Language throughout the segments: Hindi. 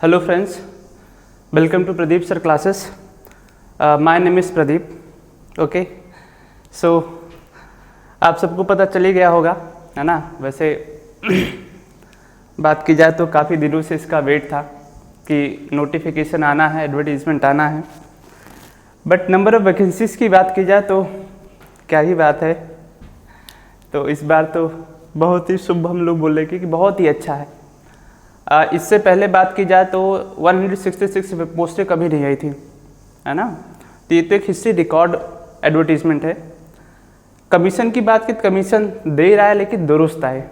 Hello friends, welcome to Pradeep sir classes. My name is Pradeep. Okay, so आप सबको पता चल ही गया होगा, है ना। वैसे बात की जाए तो काफ़ी दिनों से इसका वेट था कि नोटिफिकेशन आना है, एडवर्टीज़मेंट आना है, बट नंबर ऑफ़ वैकेंसीज़ की बात की जाए तो क्या ही बात है। तो इस बार तो बहुत ही शुभ हम लोग बोलेंगे कि बहुत ही अच्छा है। इससे पहले बात की जाए तो 166 पोस्टें कभी नहीं आई थी, है ना। तो ये तो एक हिस्ट्री रिकॉर्ड एडवर्टीज़मेंट है। कमीशन की बात की, कमीशन दे रहा है लेकिन दुरुस्त आए,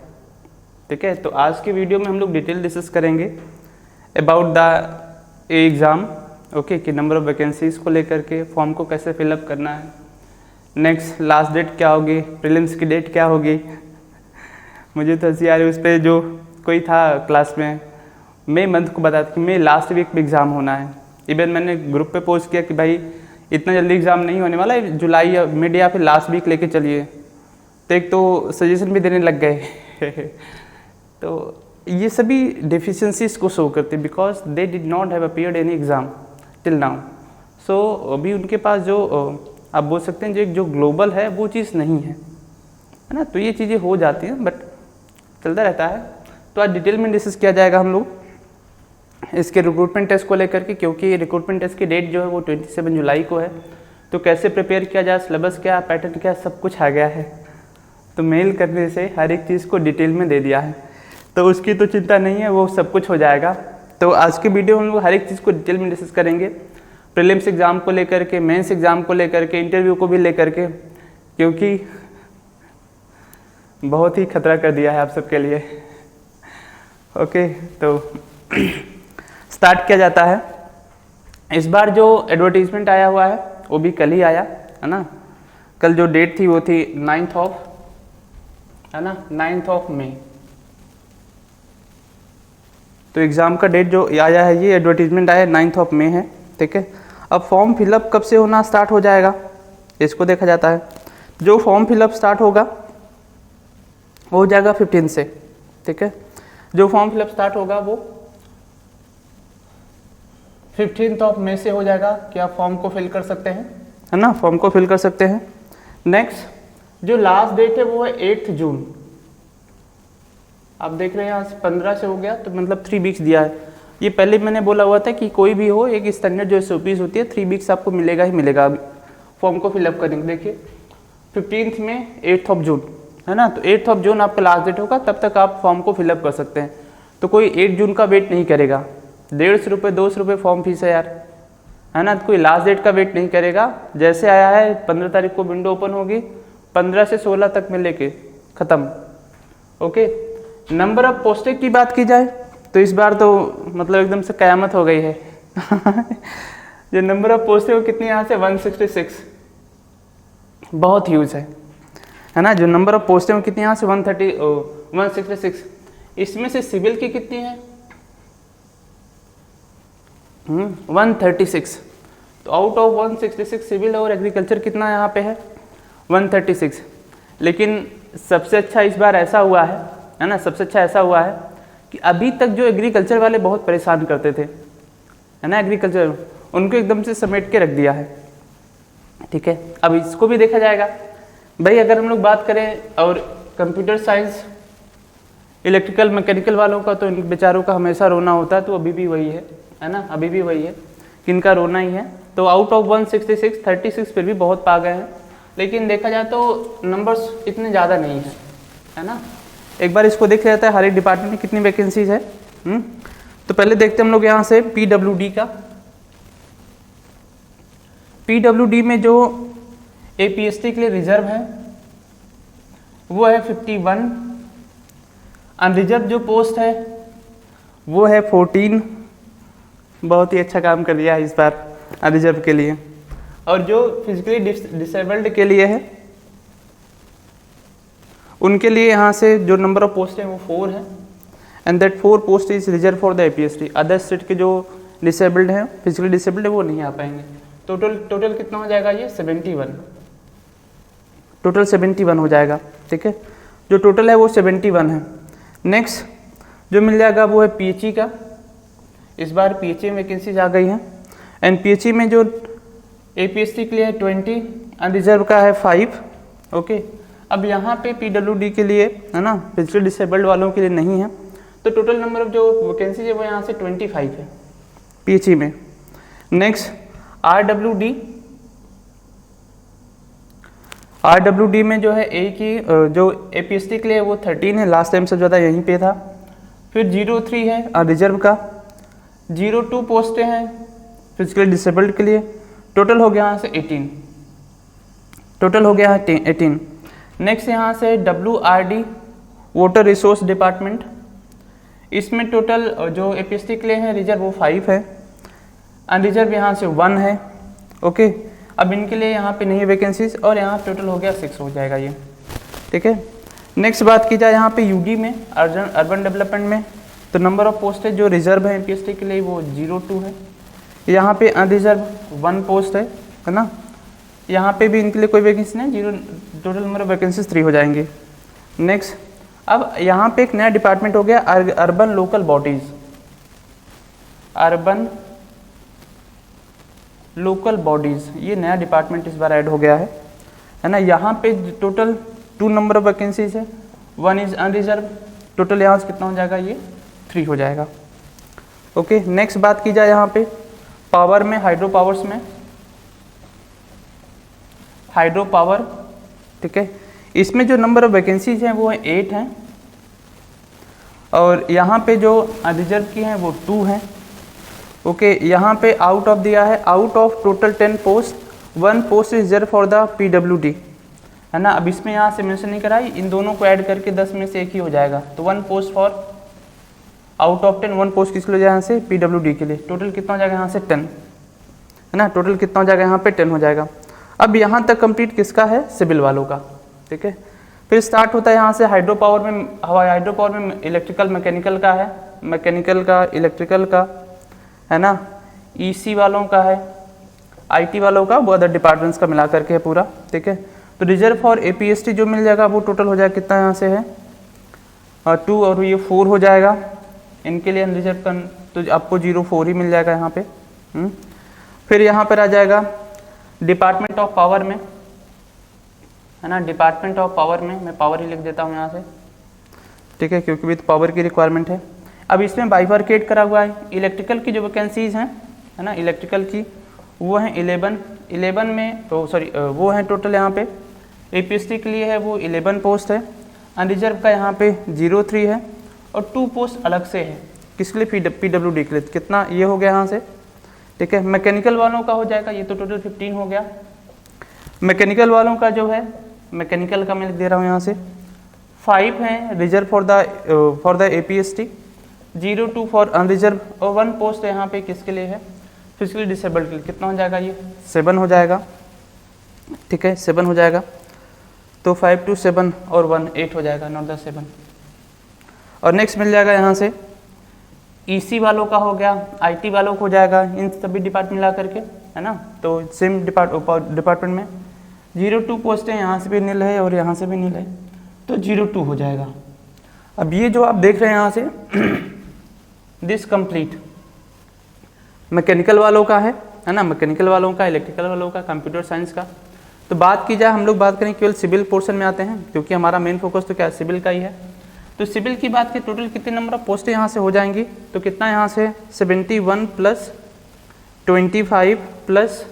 ठीक है। तो आज की वीडियो में हम लोग डिटेल डिस्कस करेंगे अबाउट द एग्ज़ाम, ओके, कि नंबर ऑफ़ वैकेंसीज़ को लेकर के, फॉर्म को कैसे फिलअप करना है, नेक्स्ट लास्ट डेट क्या होगी, प्रीलिम्स की डेट क्या होगी। मुझे तो हंसी आ रही, उस पर जो कोई था क्लास में मई मंथ को बताया था कि मई लास्ट वीक में एग्ज़ाम होना है। इवन मैंने ग्रुप पे पोस्ट किया कि भाई इतना जल्दी एग्ज़ाम नहीं होने वाला है, जुलाई या मिड या फिर लास्ट वीक लेके चलिए। तो एक तो सजेशन भी देने लग गए तो ये सभी डेफिशिएंसीज को शो करते हैं because they did not have appeared any exam till now. So अभी उनके पास जो आप बोल सकते हैं जो ग्लोबल है वो चीज़ नहीं है ना। तो ये चीज़ें हो जाती हैं बट चलता रहता है। तो आज डिटेल में डिस्कस किया जाएगा हम लोग इसके रिक्रूटमेंट टेस्ट को लेकर के, क्योंकि रिक्रूटमेंट टेस्ट की डेट जो है वो 27 जुलाई को है। तो कैसे प्रिपेयर किया जाए, सिलेबस क्या, पैटर्न क्या, सब कुछ आ गया है। तो मेल करने से हर एक चीज़ को डिटेल में दे दिया है, तो उसकी तो चिंता नहीं है, वो सब कुछ हो जाएगा। तो आज की वीडियो हम लोग हर एक चीज़ को डिटेल में डिस्कस करेंगे, प्रीलिम्स एग्ज़ाम को लेकर के, मेंस एग्ज़ाम को लेकर के, इंटरव्यू को भी लेकर के, क्योंकि बहुत ही खतरा कर दिया है आप सबके लिए। ओके, तो स्टार्ट किया जाता है। इस बार जो एडवर्टीज़मेंट आया हुआ है वो भी कल ही आया, है ना। कल जो डेट थी वो थी 9th ऑफ मई। तो एग्ज़ाम का डेट जो आया है, ये एडवर्टीज़मेंट आया 9th ऑफ मई है, ठीक है। अब फॉर्म फिलअप कब से होना स्टार्ट हो जाएगा, इसको देखा जाता है। जो फॉर्म फिलअप स्टार्ट होगा वो हो जाएगा 15 से, ठीक है। जो फॉर्म फिलअप स्टार्ट होगा वो 15th ऑफ मई से हो जाएगा कि आप फॉर्म को फिल कर सकते हैं, है ना, फॉर्म को फिल कर सकते हैं। नेक्स्ट जो लास्ट डेट है वो है 8 जून। आप देख रहे हैं यहाँ से 15 से हो गया, तो मतलब 3 वीक्स दिया है। ये पहले मैंने बोला हुआ था कि कोई भी हो, एक स्टैंडर्ड जो SOPs होती है 3 वीक्स आपको मिलेगा ही मिलेगा फॉर्म को फिलअप करने। देखिए 15 में 8 जून, है ना। तो 8 जून आपका लास्ट डेट होगा, तब तक आप फॉर्म को फिलअप कर सकते हैं। तो कोई 8 जून का वेट नहीं करेगा। 150 रुपये 200 रुपये फॉर्म फीस है यार, है ना। तो कोई लास्ट डेट का वेट नहीं करेगा। जैसे आया है 15 तारीख को विंडो ओपन होगी, 15 से 16 तक में लेके ख़त्म। ओके, नंबर ऑफ पोस्टें की बात की जाए तो इस बार तो मतलब एकदम से क़यामत हो गई है जो नंबर ऑफ पोस्टें वो कितनी यहाँ से 166, बहुत ह्यूज है ना। जो नंबर ऑफ पोस्टें वो कितनी यहाँ से 166। इसमें से सिविल की कितनी है 136। तो आउट ऑफ 166 सिविल और एग्रीकल्चर कितना यहाँ पे है 136। लेकिन सबसे अच्छा इस बार ऐसा हुआ है ना, सबसे अच्छा ऐसा हुआ है कि अभी तक जो एग्रीकल्चर वाले बहुत परेशान करते थे, है ना, एग्रीकल्चर, उनको एकदम से समेट के रख दिया है, ठीक है। अब इसको भी देखा जाएगा भाई। अगर हम लोग बात करें और कंप्यूटर साइंस, इलेक्ट्रिकल, मैकेनिकल वालों का तो इन बेचारों का हमेशा रोना होता है, तो अभी भी वही है ना, अभी भी वही है कि इनका रोना ही है। तो आउट ऑफ 166 36 फिर भी बहुत पा गए हैं, लेकिन देखा जाए तो नंबर्स इतने ज़्यादा नहीं है ना। एक बार इसको देखा जाता है हर एक डिपार्टमेंट में कितनी वैकेंसीज है। तो पहले देखते हैं हम लोग यहाँ से PWD का। PWD में जो APST के लिए रिजर्व है वो है 51। अनरिजर्व जो पोस्ट है वो है 14। बहुत ही अच्छा काम कर दिया है इस बार अनरिजर्व के लिए। और जो फिजिकली डिसेबल्ड के लिए है उनके लिए यहाँ से जो नंबर ऑफ पोस्ट है वो 4 है, and that 4 post is reserve for the APST। Other state के जो डिसेबल्ड हैं, फिजिकली डिसेबल्ड है, वो नहीं आ पाएंगे। टोटल कितना हो जाएगा ये 71, टोटल 71 हो जाएगा, ठीक है। जो टोटल है वो 71 है। नेक्स्ट जो मिल जाएगा वो है PHE का। इस बार पीएचई में वैकेंसीज आ गई हैं एंड पीएचई में जो एपीएसटी के लिए है 20, अनरिजर्व का है 5। ओके, अब यहाँ पे पीडब्ल्यूडी के लिए है ना, फिजिकली डिसेबल्ड वालों के लिए नहीं है, तो टोटल नंबर ऑफ जो वैकेंसीज है वो यहाँ से 25 है पीएचई में। नेक्स्ट आरडब्ल्यूडी में जो है एक ही जो एपीएसटी के लिए वो 13 है, लास्ट टाइम से ज़्यादा यहीं पे था। फिर 03 है रिजर्व का, 02 पोस्टें हैं फिजिकली डिसेबल्ड के लिए, टोटल हो गया यहाँ से 18, टोटल हो गया है 18। नेक्स्ट यहाँ से WRD वाटर रिसोर्स डिपार्टमेंट, इसमें टोटल जो एपीएसटी के लिए है रिजर्व वो 5 है, अनरिजर्व यहाँ से 1 है। ओके, अब इनके लिए यहाँ पे नहीं है वैकेंसीज और यहाँ टोटल हो गया 6 हो जाएगा ये, ठीक है। नेक्स्ट बात की जाए यहाँ पे यूडी में, अर्बन डेवलपमेंट में, तो नंबर ऑफ पोस्ट है जो रिजर्व है एपीएसटी के लिए वो 02 है। यहाँ पे अनरिजर्व 1 पोस्ट है ना, यहाँ पे भी इनके लिए कोई वैकेंसी नहीं, 0, टोटल नंबर ऑफ वैकेंसीज 3 हो जाएंगे। नेक्स्ट, अब यहाँ पे एक नया डिपार्टमेंट हो गया urban local bodies, urban local bodies, ये नया डिपार्टमेंट इस बार ऐड हो गया है ना। यहाँ पे टोटल 2 नंबर ऑफ वैकेंसीज है, 1 इज अनरिजर्व, टोटल यहाँ से कितना हो जाएगा ये 3 हो जाएगा। ओके, नेक्स्ट बात की जाए यहाँ पे पावर में, हाइड्रो पावर्स में, हाइड्रो पावर, ठीक है, इसमें जो नंबर ऑफ वैकेंसीज हैं वो है 8 हैं और यहाँ पे जो अनरिजर्व की हैं वो 2 हैं। ओके, यहाँ पे आउट ऑफ दिया है, out of total 10 post 1 post is reserve for the PWD, है ना। अब इसमें यहाँ से मेंशन नहीं कराई, इन दोनों को ऐड करके 10 में से एक ही हो जाएगा, तो 1 post for out of 10, 1 post किसके लिए यहाँ से पीडब्ल्यूडी के लिए, टोटल कितना हो जाएगा यहाँ से 10, है ना, टोटल कितना हो जाएगा यहाँ पे 10 हो जाएगा। अब यहाँ तक कंप्लीट किसका है, सिविल वालों का, ठीक है। फिर स्टार्ट होता है यहाँ से हाइड्रो पावर में, हवाई हाइड्रो पावर में इलेक्ट्रिकल मैकेनिकल का है, मैकेनिकल का, इलेक्ट्रिकल का, है ना, ईसी वालों का है, आईटी वालों का, वो अदर डिपार्टमेंट्स का मिला करके है पूरा, ठीक है। तो रिजर्व फॉर एपीएसटी जो मिल जाएगा वो टोटल हो जाएगा कितना यहाँ से है 2 और ये 4 हो जाएगा इनके लिए अनरिजर्व का, तो आपको 04 ही मिल जाएगा यहाँ पे। फिर यहाँ पर आ जाएगा डिपार्टमेंट ऑफ पावर में, है ना, डिपार्टमेंट ऑफ पावर में, मैं पावर ही लिख देता हूँ यहाँ से, ठीक है, क्योंकि विद पावर की रिक्वायरमेंट है। अब इसमें बाइफरकेट करा हुआ है, इलेक्ट्रिकल की जो वैकेंसीज हैं, है ना, इलेक्ट्रिकल की वो हैं 11 में, तो सॉरी वो हैं टोटल यहाँ पे एपीएसटी के लिए है वो 11 पोस्ट है, अनरिजर्व का यहाँ पे 03 है और 2 पोस्ट अलग से है, किसके लिए पीडब्ल्यूडी के लिए, कितना ये हो गया यहाँ से, ठीक है। मैकेनिकल वालों का हो जाएगा, ये तो टोटल 15 हो गया। मैकेनिकल वालों का जो है, मैकेनिकल का मैं लिख दे रहा हूँ यहाँ से 5 हैं reserve for the APST, 02 for unreserve और 1 पोस्ट यहाँ पे किसके लिए है, फिजिकली डिसेबल्ड के लिए, कितना हो जाएगा ये 7 हो जाएगा, ठीक है, 7 हो जाएगा। तो 5 to 7 और 1 8 हो जाएगा, नॉट द 7। और नेक्स्ट मिल जाएगा यहाँ से ईसी वालों का हो गया, आईटी वालों को हो जाएगा, इन सभी डिपार्टमेंट मिला करके, है ना, तो सेम डिपार्टमेंट में 02 पोस्टें यहाँ से भी नील है और यहाँ से भी नील है, तो 02 हो जाएगा। अब ये जो आप देख रहे हैं यहाँ से दिस कंप्लीट मैकेनिकल वालों का है ना, मैकेनिकल वालों का, इलेक्ट्रिकल वालों का, कंप्यूटर साइंस का। तो बात की जाए, हम लोग बात करें केवल सिविल पोर्शन में आते हैं, क्योंकि हमारा मेन फोकस तो क्या है, सिविल का ही है। तो सिविल की बात की टोटल कितने नंबर ऑफ पोस्टें यहाँ से हो जाएंगी, तो कितना यहाँ से 71 प्लस 25 प्लस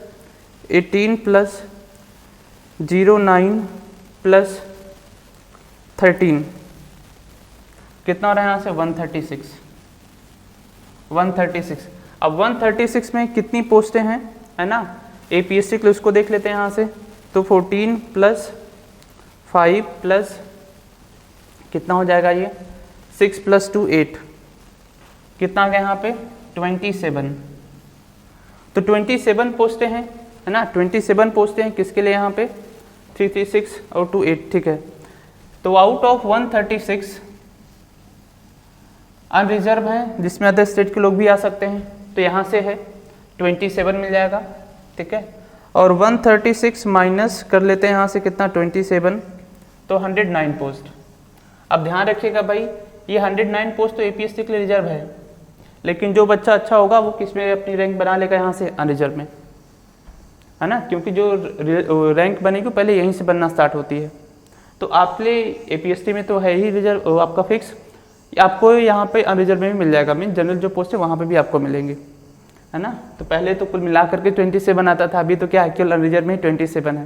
18 प्लस 09 प्लस 13, कितना हो रहा है यहाँ से 136। अब 136 में कितनी पोस्टें हैं, है ना, एपीएससी के लिए उसको देख लेते हैं यहाँ से, तो 14 प्लस 5 प्लस कितना हो जाएगा ये 6 प्लस 2 8, कितना आ गया यहाँ पे 27। तो 27 पोस्टें हैं, है ना, 27 पोस्टें हैं किसके लिए यहाँ पे 336 और 2 8, ठीक है। तो आउट ऑफ 136 अनरिजर्व है, जिसमें अदर स्टेट के लोग भी आ सकते हैं, तो यहाँ से है 27 मिल जाएगा, ठीक है। और 136 माइनस कर लेते हैं यहाँ से कितना 27, तो 109 पोस्ट। अब ध्यान रखिएगा भाई, ये 109 पोस्ट तो एपीएससी के लिए रिजर्व है, लेकिन जो बच्चा अच्छा होगा वो किस में अपनी रैंक बना लेगा, यहाँ से अनरिजर्व में, है ना, क्योंकि जो रैंक बनेगी पहले यहीं से बनना स्टार्ट होती है। तो आपके लिए APST में तो है ही रिजर्व आपका फिक्स, आपको यहाँ पे अनरिजर्व में भी मिल जाएगा, मीन जनरल जो पोस्ट है वहाँ पे भी आपको मिलेंगे, है ना। तो पहले तो कुल मिला करके 27 आता था, अभी तो क्या है केवल अनरिजर्व में ही 27 है।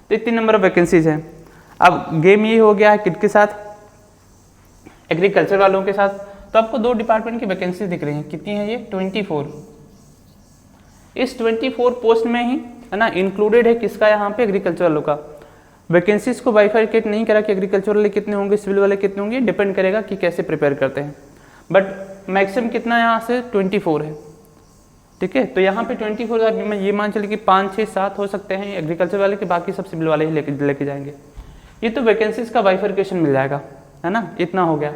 तो इतनी नंबर ऑफ वैकेंसीज हैं। अब गेम ये हो गया है किसके साथ, एग्रीकल्चर वालों के साथ। तो आपको 2 डिपार्टमेंट की वैकेंसी दिख रही हैं, कितनी है ये 24। इस 24 पोस्ट में ही, है ना, इंक्लूडेड है किसका यहाँ पे, एग्रीकल्चर वालों का। वैकेंसीज को बाइफरकेट नहीं करा कि एग्रीकल्चर वाले कितने होंगे, सिविल वाले कितने होंगे, डिपेंड करेगा कि कैसे प्रिपेयर करते हैं। बट मैक्सिमम कितना यहाँ से 24 है, ठीक है। तो यहाँ पे 24 में ये मान चलिए कि 5, 6, 7 हो सकते हैं एग्रीकल्चर वाले के, बाकी सब सिविल वाले ही लेके जाएंगे। ये तो वैकेंसीज का बाइफरकेशन मिल जाएगा, है ना, इतना हो गया।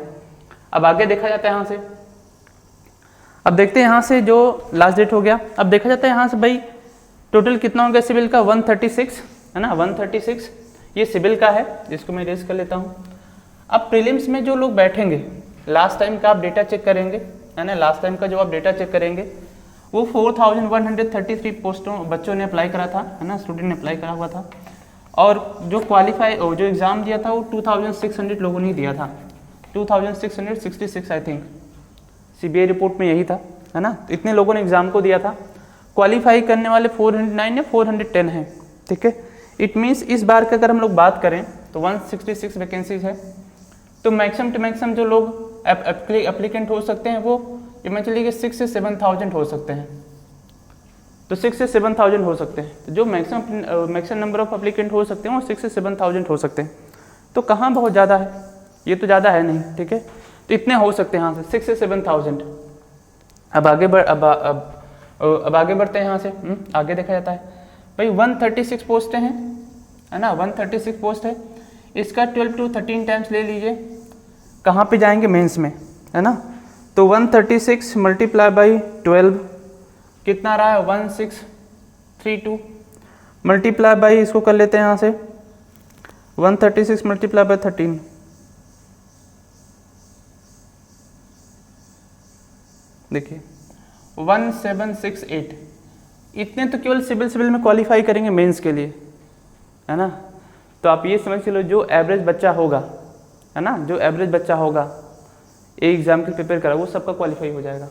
अब आगे देखा जाता है यहाँ से, अब देखते हैं यहाँ से जो लास्ट डेट हो गया। अब देखा जाता है यहाँ से भाई टोटल कितना हो गया सिविल का, 136, है ना, 136 ये सिविल का है, जिसको मैं इरेज कर लेता हूँ। अब प्रीलिम्स में जो लोग बैठेंगे, लास्ट टाइम का आप डेटा चेक करेंगे, है ना, लास्ट टाइम का जो आप डेटा चेक करेंगे वो 4133 पोस्टों बच्चों ने अप्लाई करा था, है ना, स्टूडेंट ने अप्लाई करा हुआ था। और जो क्वालिफाई जो एग्ज़ाम दिया था वो 2600 लोगों ने दिया था, 2666 आई थिंक, CBI रिपोर्ट में यही था, है ना। तो इतने लोगों ने एग्ज़ाम को दिया था, क्वालिफाई करने वाले 409 या 410 हैं, ठीक है। इट मीन्स इस बार का अगर हम लोग बात करें तो 166 वैकेंसीज है। तो मैक्सिमम टू मैक्सिमम जो लोग एप्लीकेंट हो सकते हैं वो मैं चलिए कि 6 से 7,000 हो सकते हैं। तो 6 से 7,000 हो सकते हैं, तो जो मैक्सिमम नंबर ऑफ एप्लीकेंट हो सकते हैं वो 6 से 7,000 हो सकते हैं। तो कहाँ बहुत ज़्यादा है, ये तो ज़्यादा है नहीं, ठीक है। तो इतने हो सकते हैं यहाँ से 6 से 7,000। अब आगे बढ़ते हैं यहाँ से, आगे देखा जाता है भाई 136 पोस्टें हैं, है ना, 136 पोस्ट है। इसका 12 to 13 टाइम्स ले लीजिए, कहाँ पे जाएंगे, मेंस में, है ना। तो 136 मल्टीप्लाई बाई 12 कितना रहा है, 1632 मल्टीप्लाई बाई, इसको कर लेते हैं यहाँ से 136 मल्टीप्लाई बाई 13, देखिए 1768। इतने तो केवल सिविल में क्वालिफाई करेंगे मेंस के लिए, है ना। तो आप ये समझ के लो जो एवरेज बच्चा होगा, है ना, जो एवरेज बच्चा होगा एक एग्ज़ाम के प्रिपेयर करा वो सबका क्वालिफाई हो जाएगा।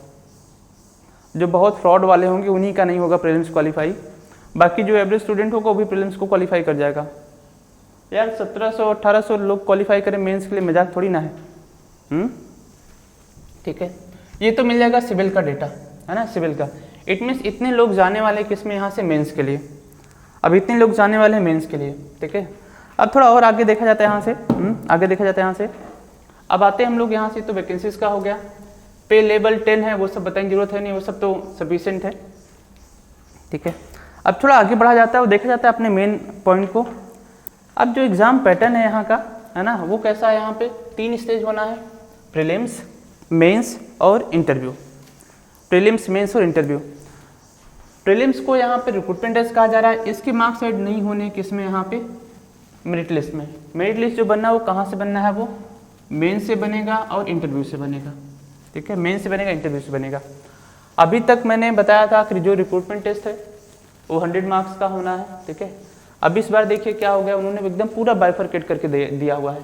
जो बहुत फ्रॉड वाले होंगे उन्हीं का नहीं होगा प्रीलिम्स क्वालिफाई, बाकी जो एवरेज स्टूडेंट होगा वो भी प्रीलिम्स को क्वालिफाई कर जाएगा। यार 1700-1800 लोग क्वालिफाई करें मेंस के लिए मजाक थोड़ी ना है, ठीक है। ये तो मिल जाएगा सिविल का डेटा, है ना, सिविल का। इट मीन्स इतने लोग जाने वाले किस में, यहाँ से मेंस के लिए। अब इतने लोग जाने वाले हैं मेंस के लिए, ठीक है। अब थोड़ा और आगे देखा जाता है यहाँ से, आगे देखा जाता है यहाँ से। अब आते हैं हम लोग यहाँ से, तो वैकेंसीज का हो गया, पे लेवल 10 है, वो सब बताने की जरूरत है नहीं, वो सब तो सफिशिएंट है, ठीक है। अब थोड़ा आगे बढ़ा जाता है और देखा जाता है अपने मेन पॉइंट को। अब जो एग्ज़ाम पैटर्न है यहाँ का, है ना, वो कैसा है, यहाँ पे 3 स्टेज बना है, प्रीलिम्स, मेंस और इंटरव्यू। प्रीलिम्स, मेंस और इंटरव्यू। प्रीलिम्स को यहाँ पे रिक्रूटमेंट टेस्ट कहा जा रहा है, इसके मार्क्स ऐड नहीं होने किसमें, यहाँ पे मेरिट लिस्ट में। मेरिट लिस्ट जो बनना है वो कहाँ से बनना है, वो मेन से बनेगा और इंटरव्यू से बनेगा, ठीक है। मेन से बनेगा, इंटरव्यू से बनेगा। अभी तक मैंने बताया था कि जो रिक्रूटमेंट टेस्ट है वो 100 मार्क्स का होना है, ठीक है। अब इस बार देखिए क्या हो गया, उन्होंने एकदम पूरा बाइफरकेट करके दिया हुआ है।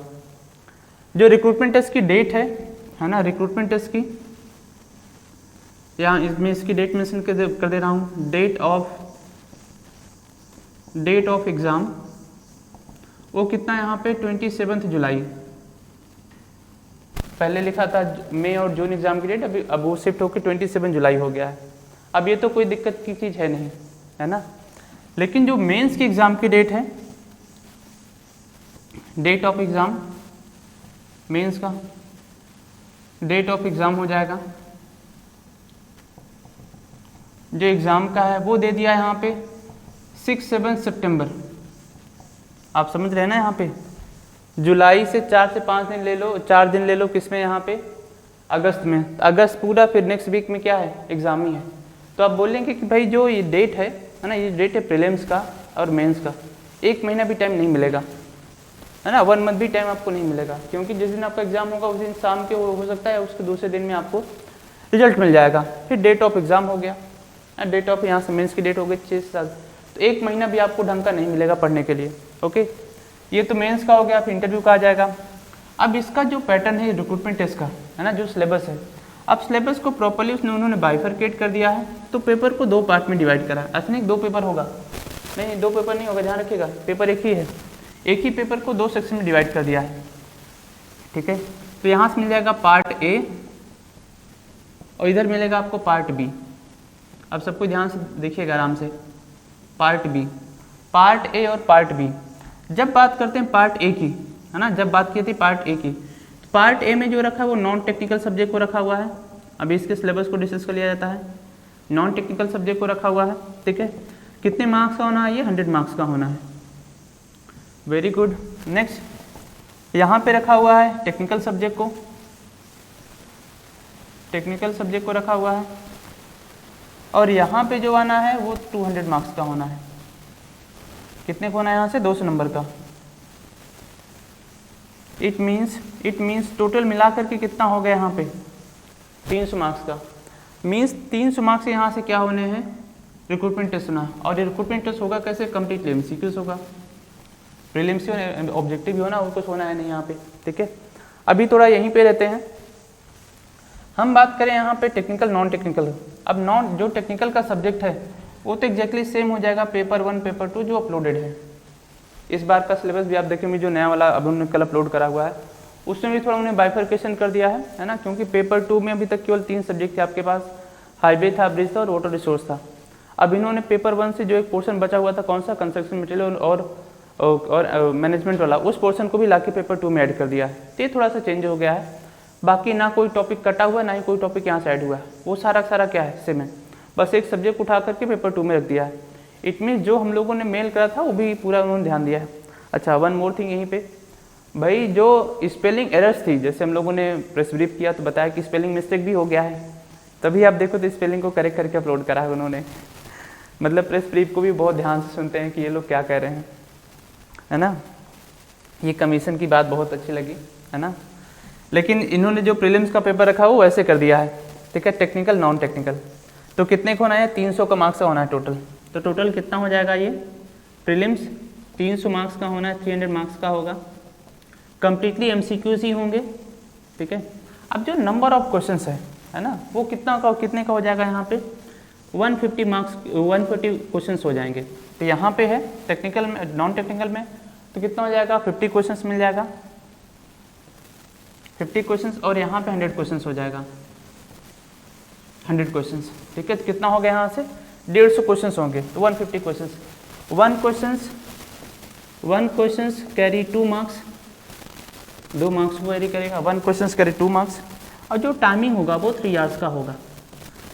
जो रिक्रूटमेंट टेस्ट की डेट है ना, रिक्रूटमेंट टेस्ट की, यहाँ इसमें इसकी डेट मेंशन कर दे रहा हूँ, डेट ऑफ एग्ज़ाम वो कितना यहाँ पे 27 जुलाई। पहले लिखा था मई और जून एग्ज़ाम की डेट, अब वो शिफ्ट होकर 27 जुलाई हो गया है। अब ये तो कोई दिक्कत की चीज़ है नहीं, है ना। लेकिन जो मेंस की एग्ज़ाम की डेट है, डेट ऑफ एग्ज़ाम, मेंस का डेट ऑफ एग्ज़ाम हो जाएगा, जो एग्ज़ाम का है वो दे दिया है यहाँ पे 6-7 सितंबर। आप समझ रहे हैं ना, यहाँ पे जुलाई से 4 से 5 दिन ले लो, 4 दिन ले लो किसमें, यहाँ पे अगस्त में। अगस्त पूरा, फिर नेक्स्ट वीक में क्या है, एग्ज़ाम ही है। तो आप बोलेंगे कि भाई जो ये डेट है ना, ये डेट है प्रीलिम्स का और मेंस का, 1 महीना भी टाइम नहीं मिलेगा, है ना, 1 मंथ भी टाइम आपको नहीं मिलेगा, क्योंकि जिस दिन आपका एग्ज़ाम होगा उस दिन शाम के हो सकता है, उसके दूसरे दिन में आपको रिजल्ट मिल जाएगा। फिर डेट ऑफ एग्ज़ाम हो गया, डेट ऑफ यहाँ से मेंस की डेट हो गई 6 साल, तो 1 महीना भी आपको ढंग का नहीं मिलेगा पढ़ने के लिए। ओके, ये तो मेंस का हो गया। फिर इंटरव्यू का आ जाएगा। अब इसका जो पैटर्न है रिक्रूटमेंट टेस्ट का, है ना, जो सिलेबस है, अब सिलेबस को प्रॉपर्ली उन्होंने बाइफरकेट कर दिया है। तो पेपर को 2 पार्ट में डिवाइड करा है। ऐसा नहीं 2 पेपर होगा, नहीं 2 पेपर नहीं होगा, ध्यान रखिएगा, पेपर एक ही है। एक ही पेपर को 2 सेक्शन में डिवाइड कर दिया है, ठीक है। तो यहाँ से मिल जाएगा पार्ट ए और इधर मिलेगा आपको पार्ट बी। अब सबको ध्यान से देखिएगा आराम से, पार्ट बी, पार्ट ए और पार्ट बी। जब बात करते हैं पार्ट ए की, है ना, जब बात की थी पार्ट ए की, तो पार्ट ए में जो रखा है वो नॉन टेक्निकल सब्जेक्ट को रखा हुआ है। अभी इसके सिलेबस को डिस्कस कर लिया जाता है। नॉन टेक्निकल सब्जेक्ट को रखा हुआ है, ठीक है। कितने मार्क्स का होना है ये? 100 मार्क्स का होना है। Very good. नेक्स्ट यहाँ पे रखा हुआ है टेक्निकल सब्जेक्ट को, टेक्निकल सब्जेक्ट को रखा हुआ है, और यहाँ पे जो आना है वो 200 मार्क्स का होना है। कितने को होना है यहाँ से? 200 नंबर का। इट मीन्स टोटल मिला करके कितना हो गया यहाँ पे? 300 मार्क्स का। मीन्स 300 मार्क्स यहाँ से क्या होने हैं? रिक्रूटमेंट टेस्ट होना है। और ये रिक्रूटमेंट टेस्ट होगा कैसे? कम्प्लीटली एमसीक्यूज होगा। प्रीलिम्स ही ऑब्जेक्टिव भी होना, और कुछ होना है नहीं यहाँ पे, ठीक है। अभी थोड़ा यहीं पे रहते हैं, हम बात करें यहाँ पे टेक्निकल नॉन टेक्निकल। अब नॉन जो टेक्निकल का सब्जेक्ट है वो तो एग्जैक्टली सेम हो जाएगा पेपर 1 पेपर 2 जो अपलोडेड है। इस बार का सिलेबस भी आप देखेंगे जो नया वाला अब उन्होंने कल अपलोड करा हुआ है उसमें भी थोड़ा उन्होंने बाइफरकेशन कर दिया है ना, क्योंकि पेपर 2 में अभी तक केवल 3 सब्जेक्ट थे आपके पास, हाईवे था, ब्रिज था और वाटर रिसोर्स था। अब इन्होंने पेपर 1 से जो एक पोर्शन बचा हुआ था, कौन सा, कंस्ट्रक्शन मटेरियल और मैनेजमेंट वाला, उस पोर्शन को भी लाके पेपर 2 में ऐड कर दिया है। तो ये थोड़ा सा चेंज हो गया है। बाकी ना कोई टॉपिक कटा हुआ है, ना ही कोई टॉपिक यहाँ से ऐड हुआ है, वो सारा क्या है, सेम है। बस एक सब्जेक्ट उठा करके पेपर 2 में रख दिया है। इट मीन जो हम लोगों ने मेल करा था वो भी पूरा उन्होंने ध्यान दिया है। अच्छा, वन मोर थिंग यहीं पे भाई, जो स्पेलिंग एरर्स थी, जैसे हम लोगों ने प्रेस ब्रीफ किया तो बताया कि स्पेलिंग मिस्टेक भी हो गया है, तभी आप देखो तो स्पेलिंग को करेक्ट करके अपलोड करा है उन्होंने। मतलब प्रेस ब्रीफ को भी बहुत ध्यान से सुनते हैं कि ये लोग क्या कह रहे हैं, है ना। ये कमीशन की बात बहुत अच्छी लगी, है ना। लेकिन इन्होंने जो प्रीलिम्स का पेपर रखा वो वैसे कर दिया है, ठीक है, टेक्निकल नॉन टेक्निकल। तो कितने को होना है? 300 का मार्क्स का होना है टोटल। तो टोटल कितना हो जाएगा ये? प्रीलिम्स 300 मार्क्स का होना है, 300 मार्क्स का होगा। कंप्लीटली एमसीक्यूज ही होंगे, ठीक है। अब जो नंबर ऑफ क्वेश्चंस है ना, वो कितने का हो जाएगा यहाँ पे? 150 मार्क्स, 150 क्वेश्चंस हो जाएंगे। तो यहाँ पे है टेक्निकल में, नॉन टेक्निकल में तो कितना हो जाएगा? 50 क्वेश्चंस मिल जाएगा, 50 क्वेश्चंस, और यहाँ पे 100 क्वेश्चंस हो जाएगा, 100 क्वेश्चंस, ठीक है। तो कितना हो गया यहाँ से? 150 क्वेश्चंस होंगे, तो 150 questions. One questions carry 2 marks, 2 marks को कैरी करेगा। 1 क्वेश्चंस कैरी 2 मार्क्स, और जो टाइमिंग होगा वो 3 आवर्स का होगा।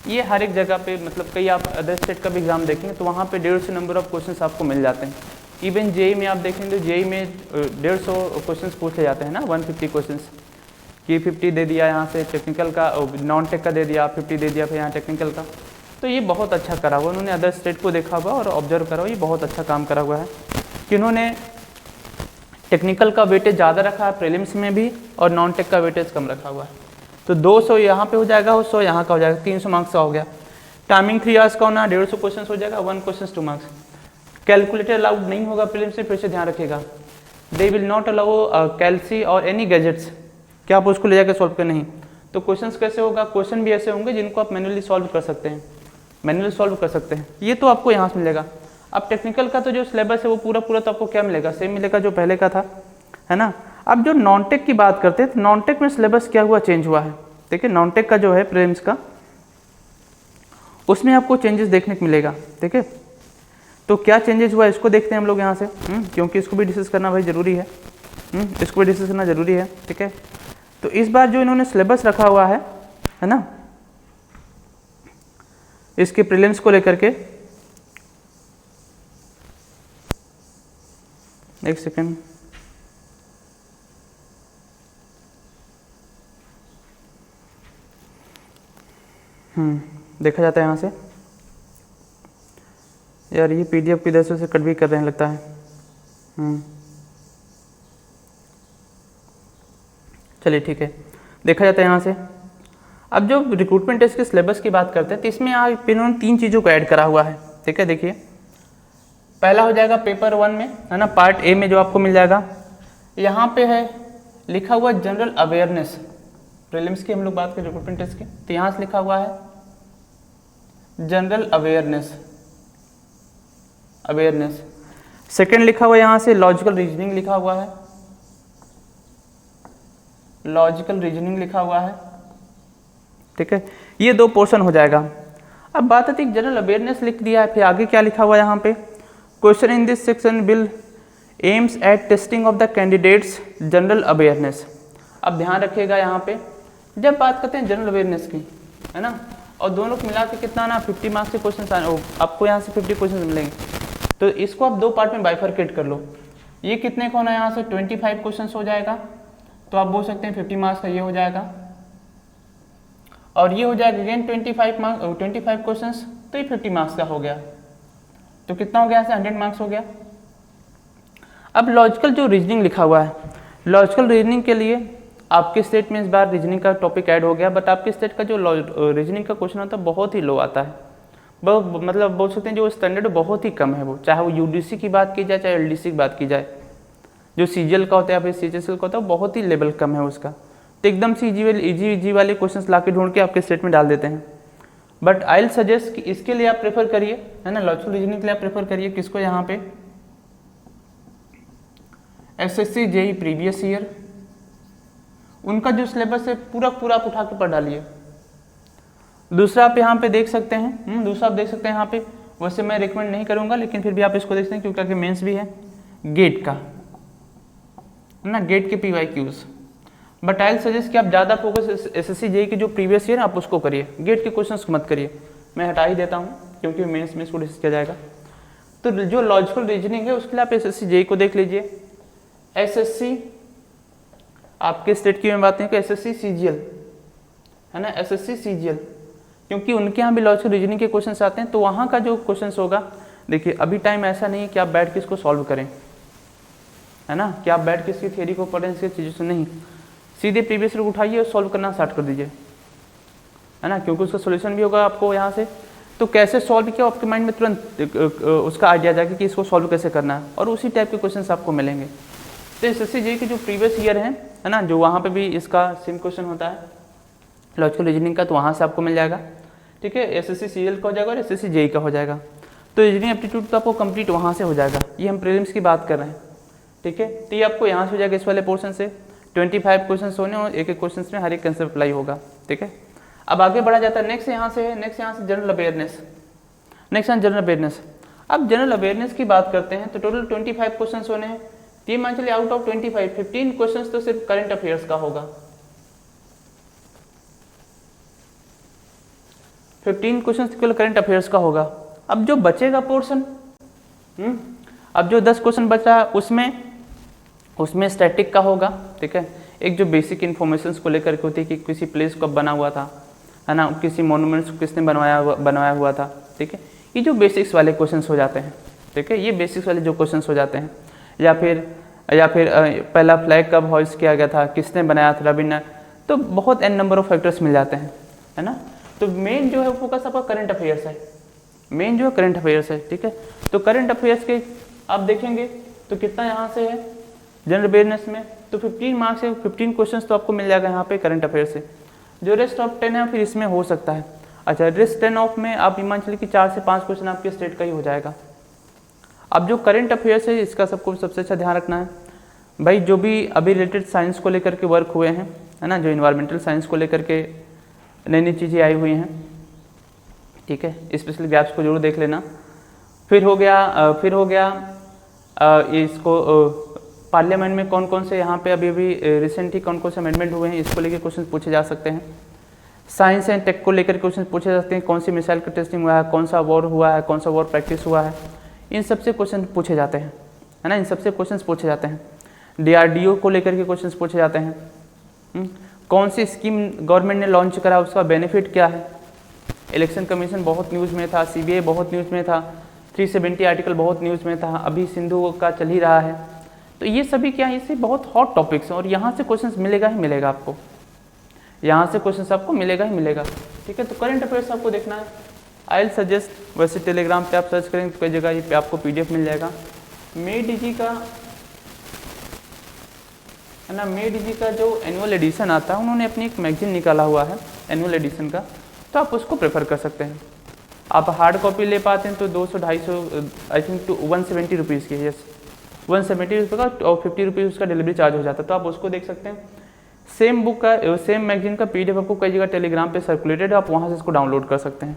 ये हर एक जगह पे, मतलब कई आप अदर स्टेट का भी एग्जाम देखेंगे तो वहाँ पे 150 नंबर ऑफ क्वेश्चंस आपको मिल जाते हैं। इवन जेई में आप देखेंगे तो जेई में 150 क्वेश्चंस पूछे जाते हैं ना, 150 क्वेश्चंस कि 50 दे दिया यहाँ से टेक्निकल का, नॉन टेक का दे दिया, 50 दे दिया फिर यहाँ टेक्निकल का। तो ये बहुत अच्छा करा हुआ उन्होंने, अदर स्टेट को देखा हुआ और ऑब्जर्व करा हुआ, ये बहुत अच्छा काम करा हुआ है कि उन्होंने टेक्निकल का वेटेज ज़्यादा रखा है प्रीलिम्स में भी, और नॉन टेक का वेटेज कम रखा हुआ है। तो 200 यहाँ पे हो जाएगा और 100 यहाँ का हो जाएगा, 300 मार्क्स का हो गया। टाइमिंग 3 आवर्स का होना, 150 क्वेश्चन हो जाएगा, 1 क्वेश्चन 2 मार्क्स। कैलकुलेटर अलाउड नहीं होगा प्रीलिम्स में, फिर से ध्यान रखिएगा। दे विल नॉट अलाउ कैलसी और एनी गैजेट्स, क्या आप उसको ले जाकर सॉल्व कर नहीं। तो क्वेश्चंस कैसे होगा? क्वेश्चन भी ऐसे होंगे जिनको आप मैनुअली सॉल्व कर सकते हैं, मैनुअली सॉल्व कर सकते हैं। ये तो आपको यहाँ से मिलेगा। अब टेक्निकल का तो जो सिलेबस है वो पूरा तो आपको क्या मिलेगा? सेम मिलेगा जो पहले का था, है ना। अब जो नॉन टेक की बात करते हैं तो नॉन टेक में सिलेबस क्या हुआ? चेंज हुआ है, ठीक है। नॉन टेक का जो है प्रीलिम्स का, उसमें आपको चेंजेस देखने को मिलेगा, ठीक है। तो क्या चेंजेस हुआ इसको देखते हैं हम लोग यहाँ से, क्योंकि इसको भी डिस्कस करना भाई जरूरी है, इसको भी डिस्कस करना जरूरी है, ठीक है। तो इस बार जो इन्होंने सिलेबस रखा हुआ है ना, इसके प्रीलिम्स को लेकर के, एक सेकेंड, देखा जाता है यहाँ से। यार ये पीडीएफ की दरअसल से कट भी कर रहे हैं लगता है। चलिए ठीक है, देखा जाता है यहाँ से। अब जो रिक्रूटमेंट टेस्ट के सिलेबस की बात करते हैं तो इसमें यहाँ इन्होंने 3 चीज़ों को ऐड करा हुआ है, ठीक है। देखिए पहला हो जाएगा पेपर 1 में, है ना, पार्ट ए में जो आपको मिल जाएगा, यहाँ पे है लिखा हुआ जनरल अवेयरनेस। प्रीलिम्स की हम लोग बात करें रिक्रूटमेंट टेस्ट की, तो यहाँ से लिखा हुआ है जनरल अवेयरनेस। सेकंड लिखा हुआ यहाँ से लॉजिकल रीजनिंग लिखा हुआ है, लॉजिकल रीजनिंग लिखा हुआ है, ठीक है। ये 2 पोर्शन हो जाएगा। अब बात आती है जनरल अवेयरनेस लिख दिया है, फिर आगे क्या लिखा हुआ है यहाँ पे, question in this section will aims at testing of the candidates general awareness. अब ध्यान रखिएगा यहाँ पे जब बात करते हैं जनरल अवेयरनेस की, है ना, और दोनों को मिला के कितना ना 50 मार्क्स के क्वेश्चन आने, आपको यहाँ से 50 क्वेश्चन मिलेंगे, तो इसको आप 2 पार्ट में बाइफरकेट कर लो। ये कितने का होना है, यहाँ से 25 क्वेश्चन हो जाएगा, तो आप बोल सकते हैं 50 मार्क्स का ये हो जाएगा, और ये हो जाएगा अगेन 25 क्वेश्चन, तो ये 50 मार्क्स का हो गया, तो कितना हो गया, यहाँ से 100 मार्क्स हो गया। अब लॉजिकल जो रीजनिंग लिखा हुआ है, लॉजिकल रीजनिंग के लिए आपके स्टेट में इस बार रीजनिंग का टॉपिक ऐड हो गया, बट आपके स्टेट का जो रीजनिंग का क्वेश्चन होता है बहुत ही लो आता है, मतलब बोल सकते हैं जो स्टैंडर्ड बहुत ही कम है वो, चाहे वो यूडीसी की बात की जाए चाहे एलडीसी की बात की जाए, जो सीजीएल का होता है या फिर सीएचएसएल का होता है बहुत ही लेवल कम है उसका, तो एकदम से इजी वाले क्वेश्चन ला के ढूंढ के आपके स्टेट में डाल देते हैं। बट आई विल सजेस्ट कि इसके लिए आप प्रेफर करिए, है ना, लॉजिकल रीजनिंग के लिए आप प्रेफर करिए किसको, यहाँ पे एसएससी जेई प्रीवियस ईयर, उनका जो सिलेबस है पूरा आप उठा के पढ़ डालिए। दूसरा आप यहाँ पे देख सकते हैं, दूसरा आप देख सकते हैं यहाँ पे, वैसे मैं रिकमेंड नहीं करूँगा लेकिन फिर भी आप इसको देख सकते हैं क्योंकि आगे मेंस भी है, गेट का, है ना, गेट के PYQs। But I will suggest कि आप ज़्यादा फोकस एसएससी जेई की जो प्रीवियस ईयर आप उसको करिए, गेट के क्वेश्चंस को मत करिए, मैं हटा ही देता हूँ क्योंकि मेंस में इसको डिस्कस किया जाएगा। तो जो लॉजिकल रीजनिंग है उसके लिए आप एसएससी जेई को देख लीजिए। एसएससी आपके स्टेट की मैं बात नहीं, एसएससी सीजीएल, है ना, एसएससी सीजीएल, क्योंकि उनके यहाँ भी लॉजिकल रीजनिंग के क्वेश्चंस आते हैं, तो वहाँ का जो क्वेश्चंस होगा, देखिए अभी टाइम ऐसा नहीं है कि आप बैठ के इसको सॉल्व करें, है ना, कि आप बैठ के इसकी थियरी को पढ़ें, इसकी चीज़ों से नहीं, सीधे प्रीवियस ईयर उठाइए और सॉल्व करना स्टार्ट कर दीजिए, है ना, क्योंकि उसका सोल्यूशन भी होगा आपको यहाँ से, तो कैसे सॉल्व किया आपके माइंड में तुरंत उसका आइडिया जाएगा कि इसको सॉल्व कैसे करना है, और उसी टाइप के क्वेश्चन आपको मिलेंगे। तो एसएससी जेई के जो प्रीवियस ईयर है ना, जो वहाँ पे भी इसका सेम क्वेश्चन होता है लॉजिकल रीजनिंग का, तो वहाँ से आपको मिल जाएगा, ठीक है। एसएससी सीजीएल का हो जाएगा और एसएससी जेई का हो जाएगा, तो रीजनिंग एप्टीट्यूड तो आपको कंप्लीट वहाँ से हो जाएगा। ये हम प्रीलिम्स की बात कर रहे हैं, ठीक है, तो ये आपको यहाँ से हो जाएगा इस वाले पोर्शन से 25 क्वेश्चन होने और एक क्वेश्चन में हर एक कंसेप्ट अप्लाई होगा, ठीक है। अब आगे बढ़ा जाता है, नेक्स्ट यहाँ से जनरल अवेयरनेस, जनरल अवेयरनेस। अब जनरल अवेयरनेस की बात करते हैं तो टोटल 25 क्वेश्चन होने हैं, ये मान चलिए आउट ऑफ 25 15 क्वेश्चंस तो सिर्फ करंट अफेयर्स का होगा, 15 क्वेश्चंस केवल करंट अफेयर्स का होगा। अब जो बचेगा पोर्शन, अब जो 10 क्वेश्चन बचा उसमें स्टैटिक का होगा, ठीक है, एक जो बेसिक इन्फॉर्मेशंस को लेकर के होती है कि किसी प्लेस कब बना हुआ था, है ना, किसी मोन्यूमेंट्स को किसने बनवाया हुआ था, ठीक है, ये जो बेसिक्स वाले क्वेश्चंस हो जाते हैं, ठीक है, ये बेसिक्स वाले जो क्वेश्चंस हो जाते हैं, या फिर पहला फ्लैग कब हॉइस्ट किया गया था, किसने बनाया था, रविन्द्र, तो बहुत एन नंबर ऑफ फैक्टर्स मिल जाते हैं, है ना। तो मेन जो है फोकस आपका करंट अफेयर्स है, मेन जो है करंट अफेयर्स है, ठीक है। तो करंट अफेयर्स के आप देखेंगे तो कितना यहाँ से है जनरल अवेयरनेस में, तो 15 मार्क्स से 15 क्वेश्चंस तो आपको मिल जाएगा यहाँ पे करंट अफेयर्स से। जो रेस्ट ऑफ 10 है फिर इसमें हो सकता है, अच्छा रेस्ट 10 ऑफ में आप मान चलिए कि 4 से 5 क्वेश्चन आपके स्टेट का ही हो जाएगा। अब जो करंट अफेयर्स है इसका सबको सबसे अच्छा ध्यान रखना है भाई, जो भी अभी रिलेटेड साइंस को लेकर के वर्क हुए हैं, है ना, जो इन्वायरमेंटल साइंस को लेकर के नई चीज़ें आई हुई हैं, ठीक है, स्पेशली गैप्स को जरूर देख लेना। फिर हो गया इसको पार्लियामेंट में कौन कौन से यहाँ पे अभी रिसेंटली कौन कौन से अमेंडमेंट हुए हैं, इसको लेकर क्वेश्चन पूछे जा सकते हैं। साइंस एंड टेक को लेकर क्वेश्चन पूछे जा सकते हैं, कौन सी मिसाइल का टेस्टिंग हुआ है, कौन सा वॉर हुआ है, कौन सा वॉर प्रैक्टिस हुआ है, इन सबसे क्वेश्चन पूछे जाते हैं, है ना, इन सबसे क्वेश्चन पूछे जाते हैं। DRDO को लेकर के क्वेश्चन पूछे जाते हैं, कौन सी स्कीम गवर्नमेंट ने लॉन्च करा, उसका बेनिफिट क्या है। इलेक्शन कमीशन बहुत न्यूज़ में था, CBI बहुत न्यूज़ में था, 370 आर्टिकल बहुत न्यूज़ में था, अभी सिंधु का चल ही रहा है। तो ये सभी क्या है, इससे बहुत हॉट टॉपिक्स हैं और यहाँ से क्वेश्चंस मिलेगा ही मिलेगा आपको। यहाँ से क्वेश्चन आपको मिलेगा ही मिलेगा। ठीक है, तो करंट अफेयर्स आपको देखना है। आई विल सजेस्ट, वैसे टेलीग्राम पे आप सर्च करेंगे तो कई जगह ये पे आपको PDF मिल जाएगा। मेडीजी का है ना, मेडीजी का जो एनुअल एडिशन आता है, उन्होंने अपनी एक मैगजीन निकाला हुआ है एनुअल एडिशन का, तो आप उसको प्रेफर कर सकते हैं। आप हार्ड कॉपी ले पाते हैं तो 200-250 आई थिंक टू 170 रुपीज़ की, यस 170 रुपये का, और 50 रुपीज़ उसका डिलीवरी चार्ज हो जाता है, तो आप उसको देख सकते हैं। सेम बुक का, सेम मैगजीन का PDF आपको कई जगह टेलीग्राम पे सर्कुलेटेड है, आप वहाँ से इसको डाउनलोड कर सकते हैं,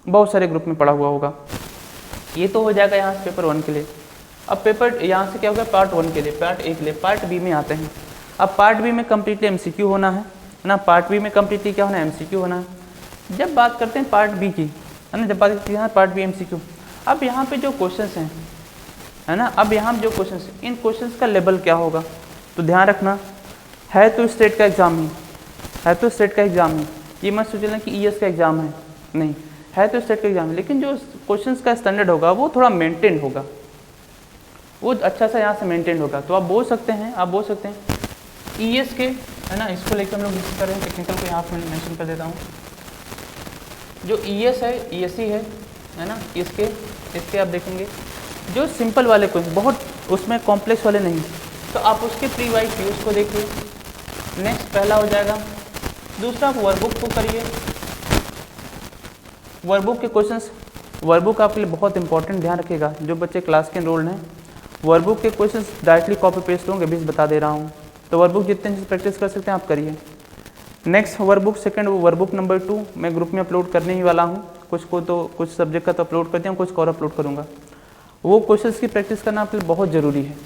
बहुत सारे ग्रुप में पड़ा हुआ होगा। ये तो हो जाएगा यहाँ से पेपर 1 के लिए। अब पेपर यहाँ से क्या होगा, पार्ट 1 के लिए, पार्ट A के लिए। पार्ट B में आते हैं। अब पार्ट B में कम्प्लीटली MCQ होना है ना, पार्ट B में कम्प्लीटली क्या होना है, MCQ होना है। जब बात करते हैं पार्ट B की, है ना, जब बात करते हैं पार्ट B MCQ, अब यहाँ पे जो क्वेश्चंस हैं, है ना, अब यहाँ जो क्वेश्चंस हैं, इन क्वेश्चंस का लेवल क्या होगा, तो ध्यान रखना, है तो स्टेट का एग्जाम ही, है तो स्टेट का एग्जाम ही, ये मत सोचना कि ES का एग्जाम है, नहीं, है तो स्टेट का एग्जाम है, लेकिन जो क्वेश्चंस का स्टैंडर्ड होगा वो थोड़ा मेंटेन होगा, वो अच्छा सा यहाँ से मेंटेन होगा। तो आप बोल सकते हैं, ES के, है ना, इसको लेकर हम लोग डिस्कस कर रहे हैं, टेक्निकल को यहाँ पर मेंशन कर देता हूँ। जो ES है, ESE है ना, इसके आप देखेंगे जो सिंपल वाले क्वेश्चन, बहुत उसमें कॉम्प्लेक्स वाले नहीं, तो आप उसके प्री वाइज व्यूज को देखिए। नेक्स्ट पहला हो जाएगा। दूसरा आप वर्कबुक को करिए, वर्कबुक के क्वेश्चंस, वर्कबुक आपके लिए बहुत इंपॉर्टेंट, ध्यान रखिएगा। जो बच्चे क्लास के एनरोल्ड हैं, वर्कबुक के क्वेश्चंस डायरेक्टली कॉपी पेस्ट होंगे, अभी बता दे रहा हूँ, तो वर्कबुक जितने प्रैक्टिस कर सकते हैं आप करिए। Next workbook second, workbook number 2 मैं ग्रुप में अपलोड करने ही वाला हूँ, कुछ को तो कुछ सब्जेक्ट का तो अपलोड करते हैं, कुछ को और अपलोड करूँगा। वो क्वेश्चंस की प्रैक्टिस करना आपके लिए बहुत ज़रूरी है,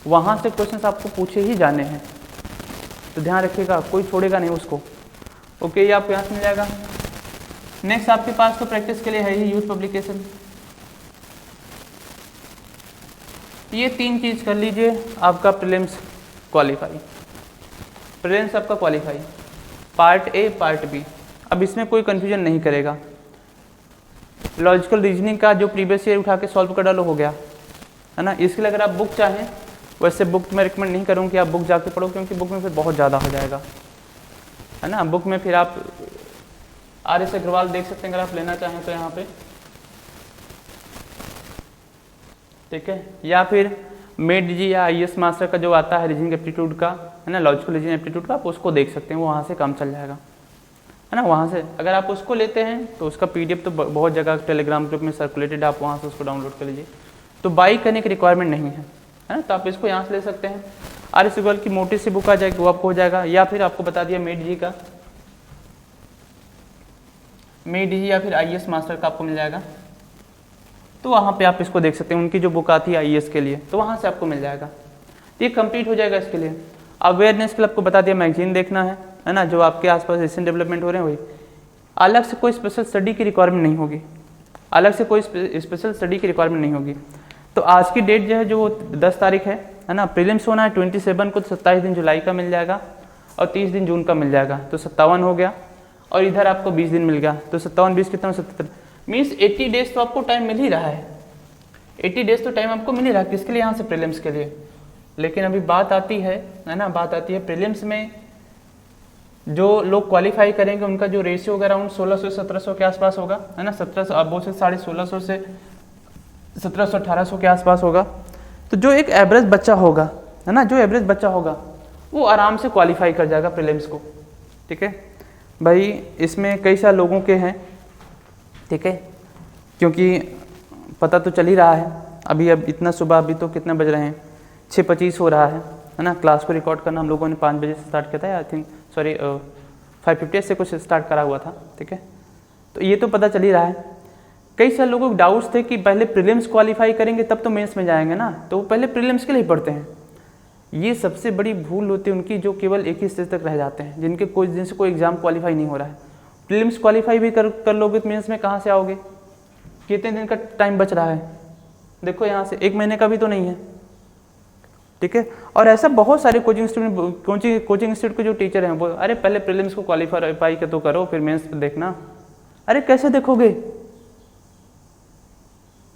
वहाँ से क्वेश्चंस आपको पूछे ही जाने हैं, तो ध्यान रखिएगा, कोई छोड़ेगा नहीं उसको। ओके, ये आपको यहाँ से मिल जाएगा। नेक्स्ट आपके पास तो प्रैक्टिस के लिए है ही यूथ पब्लिकेशन, ये 3 चीज़ कर लीजिए, आपका प्रीलिम्स क्वालिफाई, प्रीलिम्स आपका qualify, part A part B। अब इसमें कोई कन्फ्यूजन नहीं करेगा। लॉजिकल रीजनिंग का जो प्रीवियस ईयर उठा के सॉल्व कर डालो, हो गया, है ना। इसके लिए अगर आप बुक चाहें, वैसे बुक मैं रिकमेंड नहीं करूँ कि आप बुक जाके पढ़ो, क्योंकि बुक में फिर बहुत ज़्यादा हो जाएगा, है ना। बुक में फिर आप RS अग्रवाल देख सकते हैं अगर आप लेना चाहें तो यहाँ पे, ठीक है, या फिर मेडीजी या IAS मास्टर का जो आता है रीजनिंग एप्टीट्यूड का, है ना, लॉजिकल रीजनिंग एप्टीट्यूड का, आप उसको देख सकते हैं, वो वहाँ से काम चल जाएगा, है ना। वहाँ से अगर आप उसको लेते हैं तो उसका PDF तो बहुत जगह टेलीग्राम ग्रुप में सर्कुलेटेड, आप वहाँ से उसको डाउनलोड कर लीजिए, तो बाई करने की रिक्वायरमेंट नहीं है ना, तो आप इसको यहाँ से ले सकते हैं। RS अग्रवाल की मोटी सी बुक आ जाएगी, वो आपको हो जाएगा, या फिर आपको बता दिया मेडीजी का, मेडीजी या फिर IAS मास्टर का आपको मिल जाएगा, तो वहाँ पे आप इसको देख सकते हैं। उनकी जो बुक आती है IAS के लिए, तो वहाँ से आपको मिल जाएगा, ये कंप्लीट हो जाएगा। इसके लिए अवेयरनेस के लिए आपको बता दिया, मैगजीन देखना है ना, जो आपके आसपास रिसेंट डेवलपमेंट हो रहे हैं वही, अलग से कोई स्पेशल स्टडी की रिक्वायरमेंट नहीं होगी, अलग से कोई स्पेशल स्टडी की रिक्वायरमेंट नहीं होगी। तो आज की डेट जो है, जो 10 तारीख है ना, प्रीलिम्स होना है 27 को, 27 दिन जुलाई का मिल जाएगा और 30 दिन जून का मिल जाएगा, तो 57 हो गया, और इधर आपको 20 दिन मिल गया, तो 57 20 कितना 77, मीन्स 80 डेज तो आपको टाइम मिल ही रहा है, 80 डेज तो टाइम आपको मिल ही रहा है, किसके लिए, यहाँ से प्रीलिम्स के लिए। लेकिन अभी बात आती है ना, बात आती है प्रीलिम्स में जो लोग क्वालिफाई करेंगे उनका जो रेशियो होगा अराउंड 1600-1700 के आसपास होगा, है ना, 1700 अब वो से 1650 से 1700-1800 के आसपास होगा। तो जो एक एवरेज बच्चा होगा, है ना, जो एवरेज बच्चा होगा वो आराम से क्वालिफाई कर जाएगा प्रीलिम्स को, ठीक है भाई। इसमें कई सारे लोगों के हैं, ठीक है, क्योंकि पता तो चल ही रहा है, अभी अब इतना सुबह, अभी तो कितने बज रहे हैं, 6:25 हो रहा है ना। क्लास को रिकॉर्ड करना हम लोगों ने 5 बजे से स्टार्ट किया था, आई थिंक, सॉरी 5:50 से कुछ स्टार्ट करा हुआ था, ठीक है। तो ये तो पता चल ही रहा है। कई सारे लोगों को डाउट्स थे कि पहले प्रीलिम्स क्वालिफाई करेंगे तब तो मेंस में जाएंगे ना, तो वो पहले प्रीलिम्स के लिए पढ़ते हैं। ये सबसे बड़ी भूल होती है उनकी, जो केवल एक ही स्टेज तक रह जाते हैं, जिनके कोई दिन से कोई एग्जाम क्वालिफाई नहीं हो रहा है। प्रीलिम्स क्वालिफाई भी कर लोगे तो मेंस में कहाँ से आओगे, कितने दिन का टाइम बच रहा है, देखो यहाँ से 1 महीने का भी तो नहीं है, ठीक है। और ऐसा बहुत सारे कोचिंग इंस्टीट्यूट के जो टीचर हैं वो, अरे पहले प्रीलिम्स को क्वालिफाई के तो करो, फिर मेंस देखना। अरे कैसे देखोगे,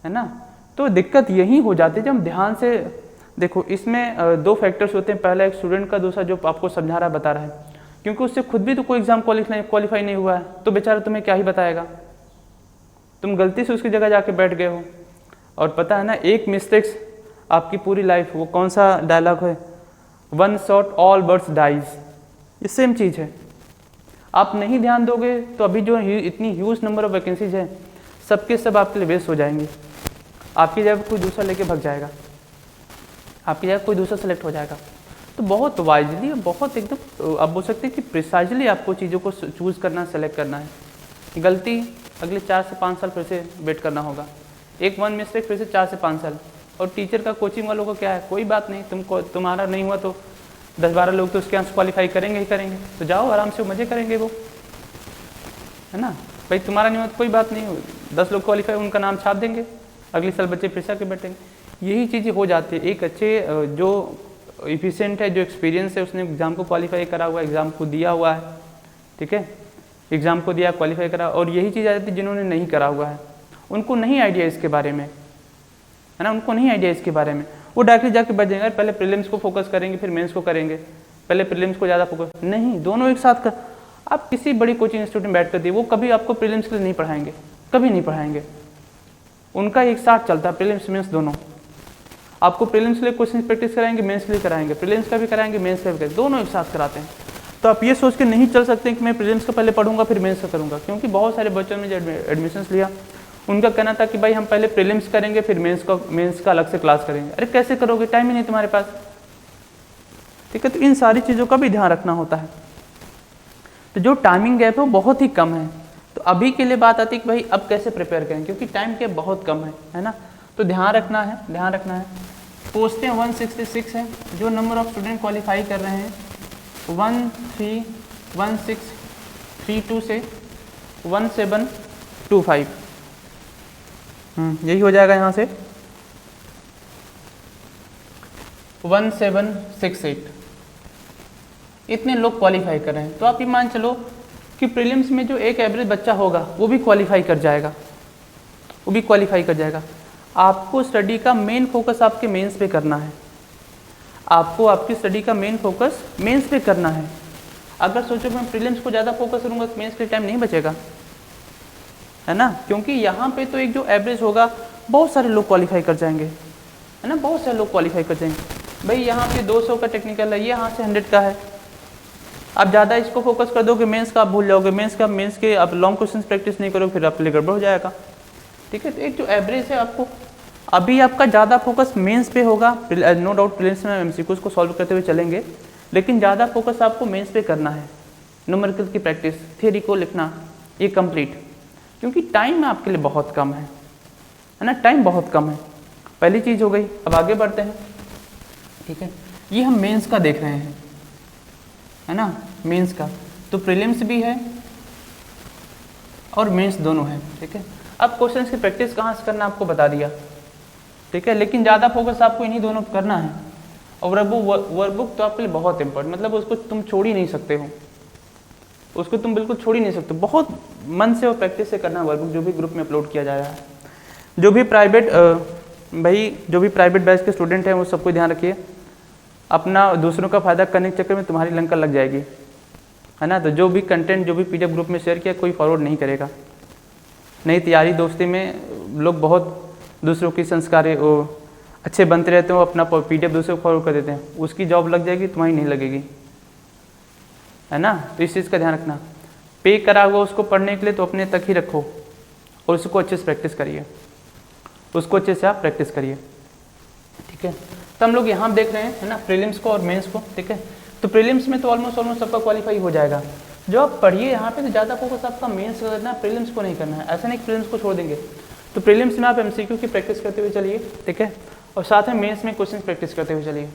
है ना। तो दिक्कत यही हो जाती है जब हम ध्यान से देखो। इसमें 2 फैक्टर्स होते हैं, पहला एक स्टूडेंट का, दूसरा जो आपको समझा रहा है बता रहा है। क्योंकि उससे खुद भी तो कोई एग्ज़ाम क्वालिफाई नहीं हुआ है, तो बेचारा तुम्हें क्या ही बताएगा। तुम गलती से उसकी जगह जाके बैठ गए हो। और पता है ना, एक मिस्टेक्स आपकी पूरी लाइफ, वो कौन सा डायलॉग है, one shot all birds dies, ये सेम चीज़ है। आप नहीं ध्यान दोगे तो अभी जो इतनी ह्यूज नंबर ऑफ वैकेंसीज है, सबके सब आपके लिए वेस्ट हो जाएंगी। आपकी जगह कोई दूसरा लेके भाग जाएगा, आपकी जगह कोई दूसरा सेलेक्ट हो जाएगा। तो बहुत वाइजली, बहुत एकदम आप बोल सकते हैं कि प्रिसाइजली आपको चीज़ों को चूज़ करना, सेलेक्ट करना है। गलती अगले 4 से 5 साल फिर से वेट करना होगा, एक वन मिस्टेक फिर से 4 से 5 साल। और टीचर का, कोचिंग वालों का क्या है, कोई बात नहीं, तुम्हारा नहीं हुआ तो 10-12 लोग तो उसके यहाँ क्वालिफाई करेंगे ही करेंगे, तो जाओ आराम से मज़े करेंगे वो, है ना भाई। तुम्हारा नहीं हुआ तो कोई बात नहीं, 10 लोग क्वालिफाई, उनका नाम छाप देंगे, अगले साल बच्चे फिर से आके बैठेंगे। यही चीज़ें हो जाती है। एक अच्छे जो इफिशिएंट है, जो एक्सपीरियंस है, उसने एग्ज़ाम को क्वालिफाई करा हुआ है, एग्ज़ाम को दिया हुआ है, ठीक है, एग्ज़ाम को दिया, क्वालिफाई करा। और यही चीज़ आ जाती है जिन्होंने नहीं करा हुआ है, उनको नहीं आइडिया इसके बारे में, है ना, उनको नहीं आइडिया इसके बारे में। वो डायरेक्टली जाके बैठ जाएंगे, पहले प्रीलिम्स को फोकस करेंगे फिर मेंस को करेंगे, पहले प्रीलिम्स को ज़्यादा फोकस नहीं, दोनों एक साथ कर। आप किसी बड़ी कोचिंग इंस्टीट्यूट में बैठ कर दिए, वो कभी आपको प्रीलिम्स के लिए नहीं पढ़ाएंगे, कभी नहीं पढ़ाएंगे। उनका एक साथ चलता है, प्रीलिम्स मेंस दोनों। आपको प्रीलिम्स के लिए क्वेश्चन प्रैक्टिस कराएंगे, मेंस के लिए कराएंगे, प्रीलिम्स का भी कराएंगे, मेंस का भी कराएंगे, दोनों एक साथ कराते हैं। तो आप ये सोच के नहीं चल सकते कि मैं प्रीलिम्स का पहले पढ़ूंगा फिर मेंस का करूंगा, क्योंकि बहुत सारे बच्चों ने जो एडमिशन्स लिया, उनका कहना था कि भाई हम पहले प्रीलिम्स करेंगे फिर मेंस का अलग से क्लास करेंगे। अरे कैसे करोगे, टाइम ही नहीं तुम्हारे पास, ठीक है। तो इन सारी चीज़ों का भी ध्यान रखना होता है। तो जो टाइमिंग गैप है वो बहुत ही कम है। तो अभी के लिए बात आती है कि भाई अब कैसे प्रिपेयर करें, क्योंकि टाइम गैप बहुत कम है ना। तो ध्यान रखना है। पोस्टें 166 है, जो नंबर ऑफ स्टूडेंट क्वालिफाई कर रहे हैं 131632 से 1725, यही हो जाएगा यहाँ से 1768, इतने लोग क्वालिफाई कर रहे हैं। तो आप ये मान चलो कि प्रीलिम्स में जो एक एवरेज बच्चा होगा वो भी क्वालिफाई कर जाएगा, आपको स्टडी का मेन फोकस आपके मेंस पे करना है, आपको आपकी स्टडी का मेन फोकस मेंस पे करना है। अगर सोचो मैं प्रीलिम्स को ज़्यादा फोकस करूँगा तो मेंस के टाइम नहीं बचेगा, है ना, क्योंकि यहाँ पे तो एक जो एवरेज होगा बहुत सारे लोग क्वालिफाई कर जाएंगे, है ना, बहुत सारे लोग क्वालिफाई कर जाएंगे। भाई यहाँ पे 200 का टेक्निकल है, ये यहाँ से 100 का है। आप ज़्यादा इसको फोकस कर दोगे मेंस का, आप भूल जाओगे मेंस के आप लॉन्ग क्वेश्चन प्रैक्टिस नहीं करोगे, फिर आपके लिए गड़बड़ हो जाएगा, ठीक है। तो एक जो एवरेज है, आपको अभी आपका ज़्यादा फोकस मेंस पे होगा। नो डाउट प्रीलिम्स में एमसीक्यूज को सॉल्व करते हुए चलेंगे, लेकिन ज़्यादा फोकस आपको मेंस पे करना है। न्यूमेरिकल की प्रैक्टिस, थ्योरी को लिखना, ये कंप्लीट, क्योंकि टाइम आपके लिए बहुत कम है ना, टाइम बहुत कम है। पहली चीज़ हो गई। अब आगे बढ़ते हैं, ठीक है। ये हम मेंस का देख रहे हैं, है ना, मेंस का। तो प्रीलिम्स भी है और मेंस दोनों है, ठीक है। अब क्वेश्चंस की प्रैक्टिस कहाँ से करना आपको बता दिया, ठीक है, लेकिन ज़्यादा फोकस आपको इन्हीं दोनों करना है। और वर्कबुक तो आपके लिए बहुत इंपॉर्टेंट, मतलब उसको तुम छोड़ ही नहीं सकते हो, उसको तुम बिल्कुल छोड़ ही नहीं सकते, बहुत मन से और प्रैक्टिस से करना है वर्कबुक, जो भी ग्रुप में अपलोड किया जा रहा है। जो भी प्राइवेट बैच के स्टूडेंट हैं वो सबको ध्यान रखिए, अपना दूसरों का फायदा करने के चक्कर में तुम्हारी लंका लग जाएगी, है ना। तो जो भी कंटेंट, जो भी पीडीएफ ग्रुप में शेयर किया, कोई फॉरवर्ड नहीं करेगा। नहीं तो यारी दोस्ती में लोग बहुत दूसरों की संस्कार अच्छे बनते रहते हो, अपना पीडीएफ दूसरों को फॉरवर्ड कर देते हैं, उसकी जॉब लग जाएगी, तुम्हारी नहीं लगेगी, है ना। तो इस चीज़ का ध्यान रखना। पे करा हुआ उसको पढ़ने के लिए तो अपने तक ही रखो और उसको अच्छे से प्रैक्टिस करिए, ठीक है। तो हम लोग यहाँ देख रहे हैं, है ना, प्रीलिम्स को और मेंस को, ठीक है। तो प्रीलिम्स में तो ऑलमोस्ट सबका क्वालिफाई हो जाएगा। जो आप पढ़िए यहाँ पे, तो ज़्यादा फोकस आपका मेंस का करना है, प्रीलिम्स को नहीं करना है। ऐसा नहीं प्रीलिम्स को छोड़ देंगे। तो प्रीलिम्स में आप एमसीक्यू की प्रैक्टिस करते हुए चलिए, ठीक है, और साथ में मेंस में क्वेश्चन प्रैक्टिस करते हुए चलिए।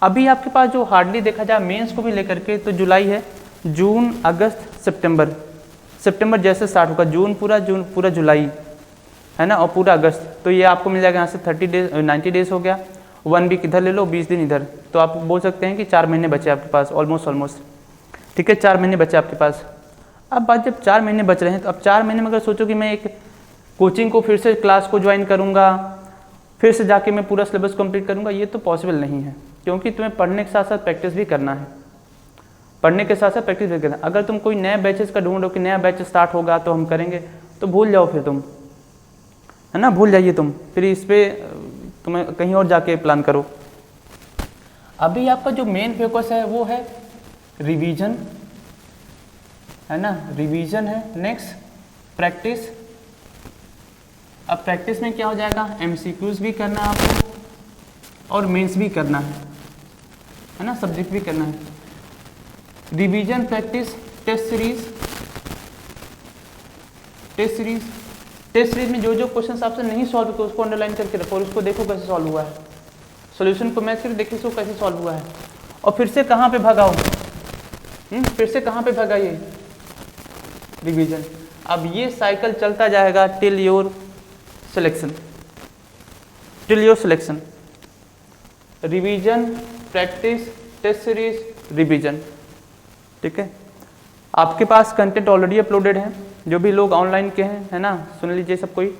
अभी आपके पास जो हार्डली देखा जाए मेंस को भी लेकर के, तो जुलाई है, जून, अगस्त, सितंबर जैसे स्टार्ट होगा, जून पूरा जुलाई, है ना, और पूरा अगस्त। तो ये आपको मिल जाएगा यहाँ से 90 डेज हो गया, 1 वीक इधर ले लो, 20 दिन इधर। तो आप बोल सकते हैं कि 4 महीने बचे आपके पास, ऑलमोस्ट, ठीक है, 4 महीने बचे आपके पास। अब बात जब 4 महीने बच रहे हैं, तो अब 4 महीने में अगर सोचो कि मैं एक कोचिंग को फिर से क्लास को ज्वाइन करूँगा, फिर से जाके मैं पूरा सिलेबस कंप्लीट करूँगा, ये तो पॉसिबल नहीं है, क्योंकि तुम्हें पढ़ने के साथ साथ प्रैक्टिस भी करना है। पढ़ने के साथ साथ प्रैक्टिस भी करना। अगर तुम कोई नया बैचेस का ढूंढो कि नया बैच स्टार्ट होगा तो हम करेंगे, तो भूल जाओ फिर तुम, है ना, भूल जाइए तुम, फिर इस पर तुम्हें कहीं और जाके प्लान करो। अभी आपका जो मेन फोकस है वो है रिवीजन, है ना, रिवीजन है। Next practice. अब प्रैक्टिस में क्या हो जाएगा, एमसीक्यूज भी करना है आपको और मेंस भी करना है ना, सब्जेक्ट भी करना है। Revision, practice, test series. Test series में जो जो क्वेश्चंस आपसे नहीं सॉल्व हुए उसको अंडरलाइन करके रखो और उसको देखो कैसे सॉल्व हुआ है। सॉल्यूशन को मैच करके देखिए उसको कैसे सॉल्व हुआ है और फिर से कहाँ पे भगाओ, फिर से कहाँ पे भगाइए, रिवीजन। अब ये साइकिल चलता जाएगा till your selection, revision, practice, test series, revision. ठीक है, आपके पास कंटेंट ऑलरेडी अपलोडेड है, जो भी लोग ऑनलाइन के हैं, है ना, सुन लीजिए सब कोई,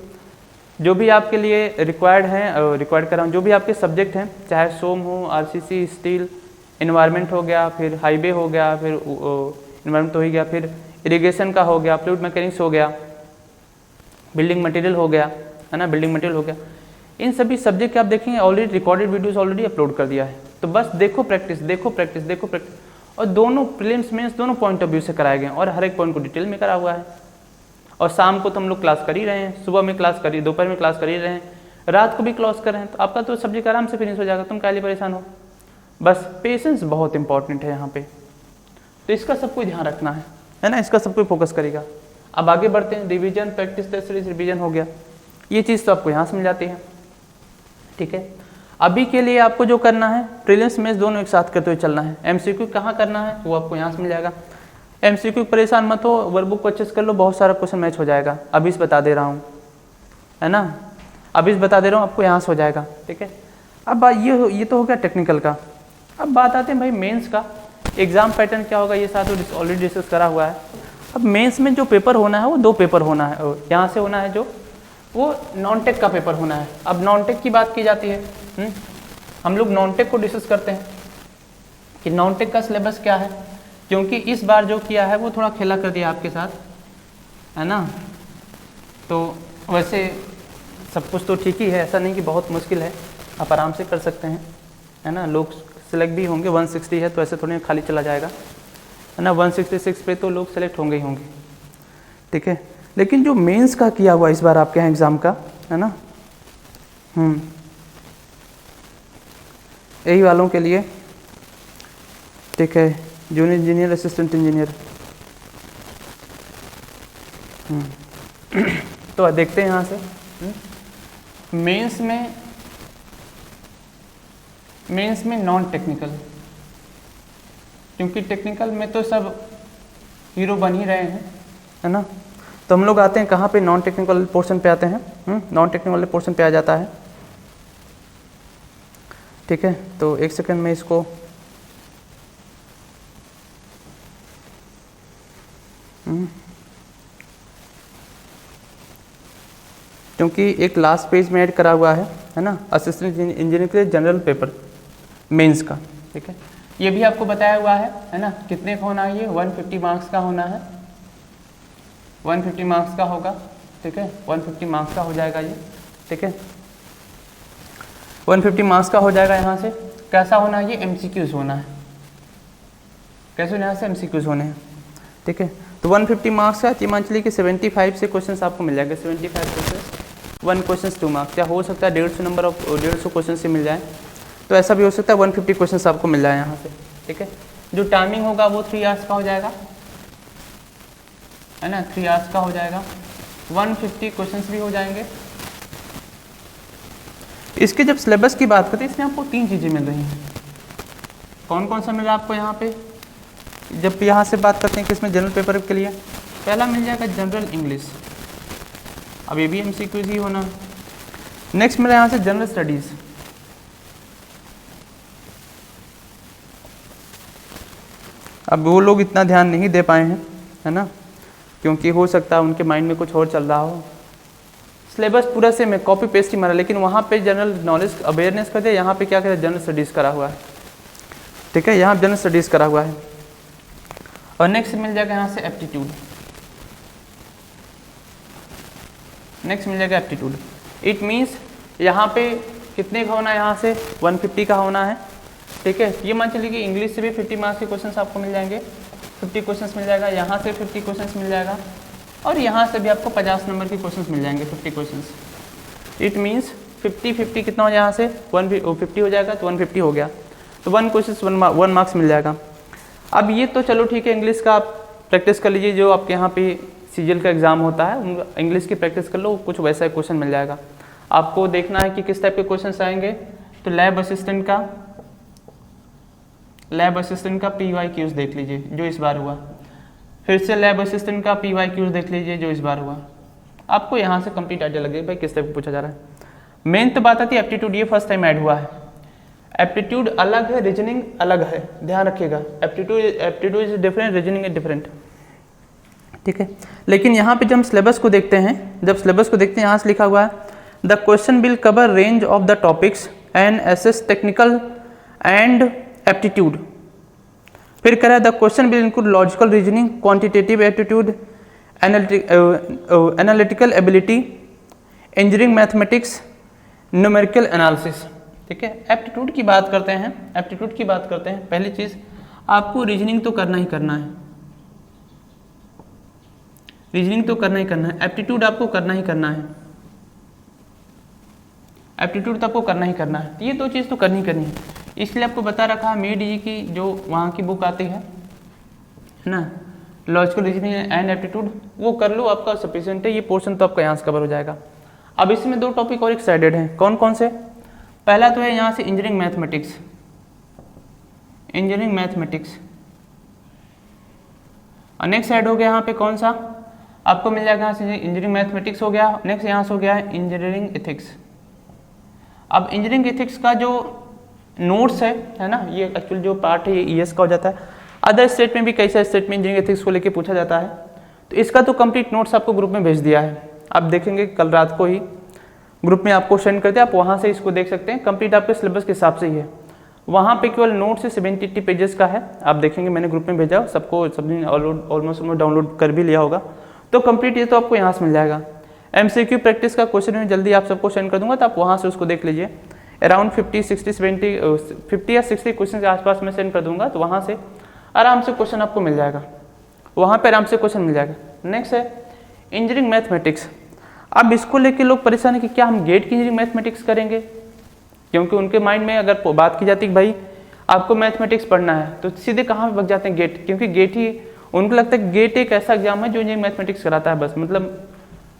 जो भी आपके लिए रिक्वायर्ड है, रिक्वायर्ड कर रहा हूँ, जो भी आपके सब्जेक्ट हैं, चाहे सोम हो, आरसीसी, स्टील, इन्वायरमेंट हो गया, फिर हाईवे हो गया, फिर इन्वायरमेंट तो हो गया, फिर इरिगेशन का हो गया, फ्लूइड मैकेनिक्स हो गया, बिल्डिंग मटेरियल हो गया, है ना, बिल्डिंग मटेरियल हो गया, इन सभी सब्जेक्ट के आप देखेंगे already recorded videos already upload कर दिया है। तो बस देखो प्रैक्टिस, देखो प्रैक्टिस, देखो प्रैक्टिस, और दोनों प्रीलिम्स मेंस दोनों पॉइंट ऑफ व्यू से कराए गए और हर एक पॉइंट को डिटेल में करा हुआ है। और शाम को तो हम लोग क्लास कर ही रहे हैं, सुबह में क्लास करी, दोपहर में क्लास कर ही रहे हैं, रात को भी क्लास कर रहे हैं, तो आपका तो सब्जेक्ट आराम से फिनिश हो जाएगा, तुम काहे परेशान हो। बस पेशेंस बहुत इंपॉर्टेंट है यहाँ पे, तो इसका सबको ध्यान रखना है ना, इसका सबको फोकस करेगा। अब आगे बढ़ते हैं, revision, practice, test series, revision हो गया, ये चीज़ तो आपको यहाँ से मिल जाती है। ठीक है, अभी के लिए आपको जो करना है, प्रीलिम्स मेंस दोनों एक साथ करते हुए चलना है। एमसीक्यू कहाँ करना है वो आपको यहाँ से मिल जाएगा। एमसीक्यू परेशान मत हो, वर्कबुक परचेस कर लो, बहुत सारा क्वेश्चन मैच हो जाएगा, अभी से बता दे रहा हूँ, है ना, अभी से बता दे रहा हूँ, आपको यहाँ से हो जाएगा। ठीक है, अब ये तो हो गया टेक्निकल का। अब बात आते हैं भाई मेंस का, एग्जाम पैटर्न क्या होगा, ये साथ ऑलरेडी डिस्कस करा हुआ है। अब मेंस में जो पेपर होना है वो 2 पेपर होना है, यहाँ से होना है जो वो नॉन टेक का पेपर होना है। अब नॉन टेक की बात की जाती है, हम लोग नॉन टेक को डिस्कस करते हैं कि नॉन टेक का सिलेबस क्या है, क्योंकि इस बार जो किया है वो थोड़ा खेला कर दिया आपके साथ, है ना। तो वैसे सब कुछ तो ठीक ही है, ऐसा नहीं कि बहुत मुश्किल है, आप आराम से कर सकते हैं, है ना। लोग सेलेक्ट भी होंगे, 160 है तो ऐसे थोड़ी खाली चला जाएगा, है ना। 166 पे तो लोग सेलेक्ट होंगे ही होंगे। ठीक है, लेकिन जो मेंस का किया हुआ इस बार आपके यहाँ एग्ज़ाम का, है ना, यही वालों के लिए, ठीक है, जूनियर इंजीनियर, असिस्टेंट इंजीनियर। तो देखते हैं यहाँ से, मेंस में नॉन टेक्निकल, क्योंकि टेक्निकल में तो सब हीरो बन ही रहे हैं, है ना। तो हम लोग आते हैं कहाँ पे, नॉन टेक्निकल पोर्शन पे आते हैं। नॉन टेक्निकल वाले पोर्शन पे आ जाता है। ठीक है, तो एक सेकंड में इसको क्योंकि एक लास्ट पेज में ऐड करा हुआ है ना, असिस्टेंट इंजीनियर के लिए जनरल पेपर मेंस का। ठीक है, ये भी आपको बताया हुआ है ना, कितने का होना है, ये 150 मार्क्स का होना है, 150 मार्क्स का होगा। ठीक है, 150 मार्क्स का हो जाएगा ये। ठीक है, 150 मार्क्स का हो जाएगा। यहाँ से कैसा होना है, ये एमसीक्यूज होना है। कैसे यहाँ से एमसीक्यूज होने हैं। ठीक है, तो 150 मार्क्स का हिमांचली के 75 से क्वेश्चन आपको मिल जाएगा, 75 क्वेश्चन, 1 क्वेश्चन 2 मार्क्स, या हो सकता है 150 नंबर ऑफ 150 क्वेश्चन से मिल जाए, तो ऐसा भी हो सकता है 150 क्वेश्चन आपको मिल जाए यहाँ से। ठीक है, जो टाइमिंग होगा वो 3 आवर्स का हो जाएगा, है ना, 3 आवर्स का हो जाएगा, 150 क्वेश्चंस भी हो जाएंगे। इसके जब सिलेबस की बात करते हैं, इसमें आपको 3 चीज़ें मिल रही हैं। कौन कौन सा मिला आपको यहाँ पे, जब यहाँ से बात करते हैं कि इसमें जनरल पेपर के लिए पहला मिल जाएगा जनरल इंग्लिश, अब ये भी एमसीक्यूज ही होना। नेक्स्ट मिला यहाँ से जनरल स्टडीज़, अब वो लोग इतना ध्यान नहीं दे पाए हैं, है ना, क्योंकि हो सकता है उनके माइंड में कुछ और चल रहा हो। सिलेबस पूरा से मैं कॉपी पेस्ट ही मारा, लेकिन वहाँ पे जनरल नॉलेज अवेयरनेस कर दिया, यहाँ पे क्या कहते हैं जनरल स्टडीज़ करा हुआ है। ठीक है, यहाँ जनरल स्टडीज़ करा हुआ है। और नेक्स्ट मिल जाएगा यहाँ से एप्टीट्यूड, नेक्स्ट मिल जाएगा एप्टीट्यूड। इट मीन्स यहाँ पे कितने का होना है, यहाँ से 150 का होना है, ठीक है। ये मान चलिए कि इंग्लिश से भी 50 मार्क्स के क्वेश्चंस आपको मिल जाएंगे, 50 क्वेश्चंस मिल जाएगा, यहाँ से 50 क्वेश्चंस मिल जाएगा, और यहाँ से भी आपको 50 नंबर के क्वेश्चंस मिल जाएंगे, 50 क्वेश्चंस। इट मीन्स 50 कितना हो जाए, यहाँ से 150 हो जाएगा, तो 150 हो गया, तो 1 क्वेश्चन 1 मार्क्स मिल जाएगा। अब ये तो चलो ठीक है, इंग्लिश का आप प्रैक्टिस कर लीजिए, जो आपके यहाँ पे सीजीएल का एग्जाम होता है इंग्लिश की प्रैक्टिस कर लो, कुछ वैसा क्वेश्चन मिल जाएगा। आपको देखना है कि किस टाइप के क्वेश्चन आएंगे, तो लैब असिस्टेंट का PYQs देख लीजिए जो इस बार हुआ, फिर से लैब असिस्टेंट का PYQs देख लीजिए जो इस बार हुआ, आपको यहाँ से कंप्लीट आइडिया लगेगा भाई किस टाइप पूछा जा रहा है। मेन तो बात आती है एप्टीट्यूड, ये फर्स्ट टाइम ऐड हुआ है। एप्टीट्यूड अलग है, रीजनिंग अलग है, ध्यान रखिएगा। Aptitude is different, reasoning is different, ठीक है। लेकिन यहाँ पे जब हम सिलेबस को देखते हैं, यहाँ से लिखा हुआ है the question will cover range of the topics and assess technical and aptitude. फिर कह रहा है the question will include logical reasoning, quantitative aptitude, analytical ability, engineering mathematics, numerical analysis, ठीक है। एप्टीट्यूड की बात करते हैं, पहली चीज आपको रीजनिंग तो करना ही करना है, एप्टीट्यूड आपको करना ही करना है, ये दो चीज़ तो करनी है। इसलिए आपको बता रखा है मेड जी की जो वहाँ की बुक आती है ना, लॉजिकल रीजनिंग एंड एप्टीट्यूड, वो कर लो, आपका सफिशिएंट है, ये पोर्शन तो आपका यहाँ से कवर हो जाएगा। अब इसमें 2 टॉपिक और एक्साइडेड हैं, कौन कौन से? पहला तो है यहाँ से इंजीनियरिंग मैथमेटिक्स, और नेक्स्ट साइड हो गया यहाँ पे कौन सा आपको मिल जाएगा, यहाँ से इंजीनियरिंग मैथमेटिक्स हो गया, नेक्स्ट यहाँ से हो गया है इंजीनियरिंग एथिक्स। अब इंजीनियरिंग एथिक्स का जो नोट्स है ना, ये एक्चुअल जो पार्ट है ये ईएस का हो जाता है। अदर स्टेट में भी कई सारे स्टेट में इंजीनियरिंग एथिक्स को लेके पूछा जाता है, तो इसका तो कंप्लीट नोट्स आपको ग्रुप में भेज दिया है, आप देखेंगे कल रात को ही ग्रुप में आपको सेंड करते हैं, आप वहाँ से इसको देख सकते हैं, कंप्लीट आपके सिलेबस के हिसाब से ही है। वहाँ पे केवल नोट से 70-80 पेजेस का है, आप देखेंगे मैंने ग्रुप में भेजा, सबने ऑलमोस्ट डाउनलोड कर भी लिया होगा, तो कंप्लीट ये तो आपको यहाँ से मिल जाएगा। MCQ प्रैक्टिस का क्वेश्चन में जल्दी आप सबको सेंड कर दूंगा, तो आप वहाँ से उसको देख लीजिए। अराउंड 50 या 60 क्वेश्चन के आसपास में सेंड कर दूंगा, तो वहाँ से आराम से क्वेश्चन आपको मिल जाएगा, वहाँ पे आराम से क्वेश्चन मिल जाएगा। नेक्स्ट है इंजीनियरिंग मैथमेटिक्स। अब इसको लेके लोग परेशान है कि क्या हम गेट की इंजीनियरिंग मैथमेटिक्स करेंगे, क्योंकि उनके माइंड में अगर बात की जाती है कि भाई आपको मैथमेटिक्स पढ़ना है, तो सीधे कहाँ पे भग जाते हैं गेट, क्योंकि गेट ही उनको लगता है गेट एक ऐसा एग्जाम है जो इंजीनियरिंग मैथमेटिक्स कराता है बस, मतलब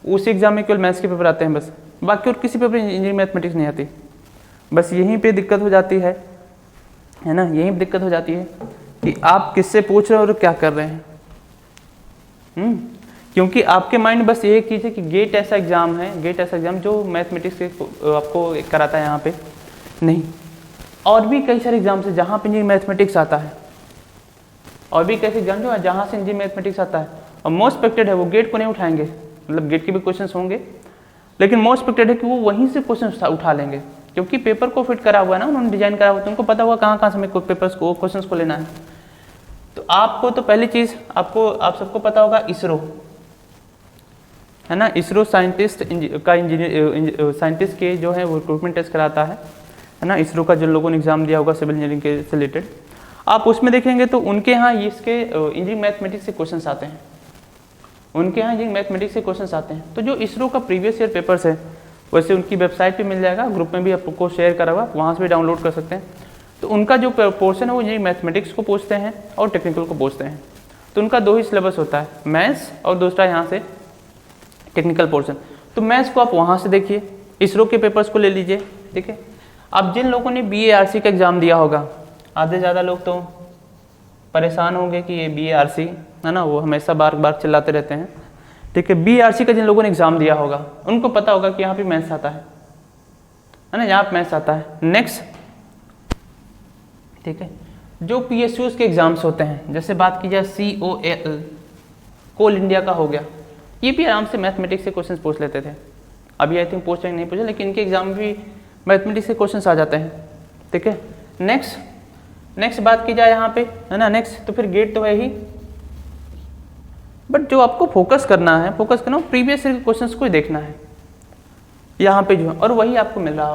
उस एग्जाम में केवल मैथ्स के पेपर आते हैं बस, बाकी और किसी पेपर इंजीनियरिंग मैथमेटिक्स नहीं आती। बस यहीं पे दिक्कत हो जाती है ना, यहीं पे दिक्कत हो जाती है कि आप किससे पूछ रहे हो और क्या कर रहे हैं। क्योंकि आपके माइंड में बस यही चीज़ है कि गेट ऐसा एग्जाम है, जो मैथमेटिक्स के आपको कराता है, यहाँ पे नहीं। और भी कई सारे एग्जाम्स हैं जहाँ पे इंजीनियरिंग मैथमेटिक्स आता है, और भी कैसे एग्जाम जो है जहाँ से इंजीनियरिंग मैथमेटिक्स आता है, और मोस्ट एक्सपेक्टेड है वो गेट को नहीं उठाएंगे, मतलब गेट के भी क्वेश्चन होंगे, लेकिन मोस्ट एक्सपेक्टेड है कि वो वहीं से क्वेश्चन उठा लेंगे, क्योंकि पेपर को फिट करा हुआ है ना, उन्होंने डिजाइन करा हुआ, तो उनको पता हुआ कहाँ से हमें पेपर्स को क्वेश्चन को लेना है। तो आपको तो पहली चीज़ आप सबको पता होगा इसरो है ना, इसरो साइंटिस्ट के जो है वो रिक्रूटमेंट टेस्ट कराता है ना, इसरो का जिन लोगों ने एग्जाम दिया होगा सिविल इंजीनियरिंग के से रिलेटेड, आप उसमें देखेंगे तो उनके यहाँ इसके इंजीनियरिंग मैथमेटिक्स से क्वेश्चन आते हैं, तो जो इसरो का प्रीवियस ईयर पेपर्स है वैसे उनकी वेबसाइट पे मिल जाएगा, ग्रुप में भी आपको शेयर करा हुआ, वहाँ से भी डाउनलोड कर सकते हैं। तो उनका जो पोर्शन है वो इंजीनियरिंग मैथमेटिक्स को पूछते हैं और टेक्निकल को पूछते हैं, तो उनका 2 ही सिलेबस होता है, मैथ्स और दूसरा यहाँ से टेक्निकल पोर्शन। तो मैथ्स को आप वहाँ से देखिए, इसरो के पेपर्स को ले लीजिए, ठीक है। अब जिन लोगों ने BARC का एग्ज़ाम दिया होगा, आधे ज़्यादा लोग तो परेशान होंगे कि ये BARC है ना, वो हमेशा बार बार चिल्लाते रहते हैं, ठीक है। BARC का जिन लोगों ने एग्ज़ाम दिया होगा उनको पता होगा कि यहाँ पे मैथ्स आता है ना, यहाँ पे मैथ्स आता है। नेक्स्ट, ठीक है, जो PSUs के एग्ज़ाम्स होते हैं, जैसे बात की जाए COAL, कोल इंडिया का हो गया, ये भी आराम से मैथमेटिक्स से क्वेश्चन पूछ लेते थे, अभी आई थिंक पूछ नहीं पूछे, लेकिन इनके एग्जाम में भी मैथमेटिक्स के क्वेश्चन आ जाते हैं, ठीक है। नेक्स्ट बात की जाए यहाँ पे है ना, नेक्स्ट तो फिर गेट तो है ही, बट जो आपको फोकस करना है प्रीवियस ईयर के क्वेश्चंस को ही देखना है यहाँ पे जो है, और वही आपको मिल रहा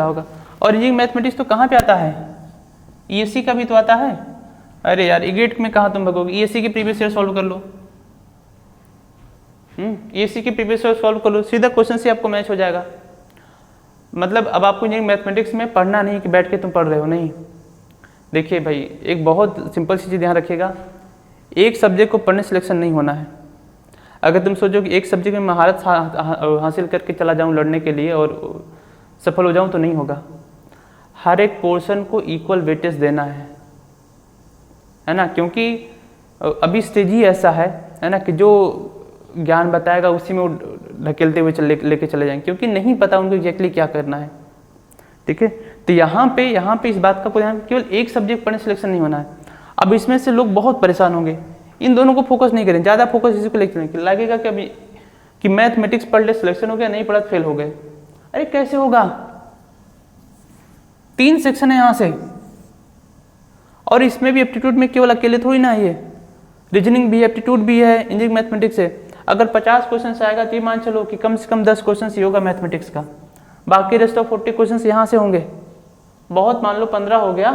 होगा, और ये मैथमेटिक्स तो कहाँ पे आता है, ईएससी का भी तो आता है। अरे यार इगेट में कहाँ तुम भगोगे, ईएससी की प्रीवियस ईयर सॉल्व कर लो, ईएससी की प्रीवियस ईयर सॉल्व कर लो, सीधा क्वेश्चन से आपको मैच हो जाएगा। मतलब अब आपको ये मैथमेटिक्स में पढ़ना नहीं कि बैठ के तुम पढ़ रहे हो, नहीं। देखिए भाई एक बहुत सिंपल सी चीज़ ध्यान रखिएगा, एक सब्जेक्ट को पढ़ने सिलेक्शन नहीं होना है। अगर तुम सोचो कि एक सब्जेक्ट में महारत हासिल करके चला जाऊं लड़ने के लिए और सफल हो जाऊं, तो नहीं होगा। हर एक पोर्शन को इक्वल वेटेज देना है ना, क्योंकि अभी स्टेज ही ऐसा है ना कि जो ज्ञान बताएगा उसी में वो ढकेलते हुए लेके चले जाएंगे, क्योंकि नहीं पता उनको एग्जैक्टली क्या करना है। ठीक है, तो यहाँ पे इस बात का कोई ध्यान, केवल एक सब्जेक्ट पढ़ने सिलेक्शन नहीं होना है। अब इसमें से लोग बहुत परेशान होंगे, इन दोनों को फोकस नहीं करें, ज़्यादा फोकस इसी को लेकर लगेगा कि अभी कि मैथमेटिक्स पढ़ ले सिलेक्शन हो गया, नहीं पढ़ा फेल हो गए। अरे कैसे होगा, 3 सेक्शन है यहाँ से, और इसमें भी एप्टीट्यूड में केवल अकेले थोड़ी ना है, ये रीजनिंग भी है, एप्टीट्यूड भी है, इंजीनियरिंग मैथमेटिक्स है। अगर 50 क्वेश्चन आएगा तो ये मान चलो कि कम से कम 10 क्वेश्चन ही होगा मैथमेटिक्स का, बाकी रेस्ट ऑफ 40 क्वेश्चन यहाँ से होंगे। बहुत मान लो 15 हो गया,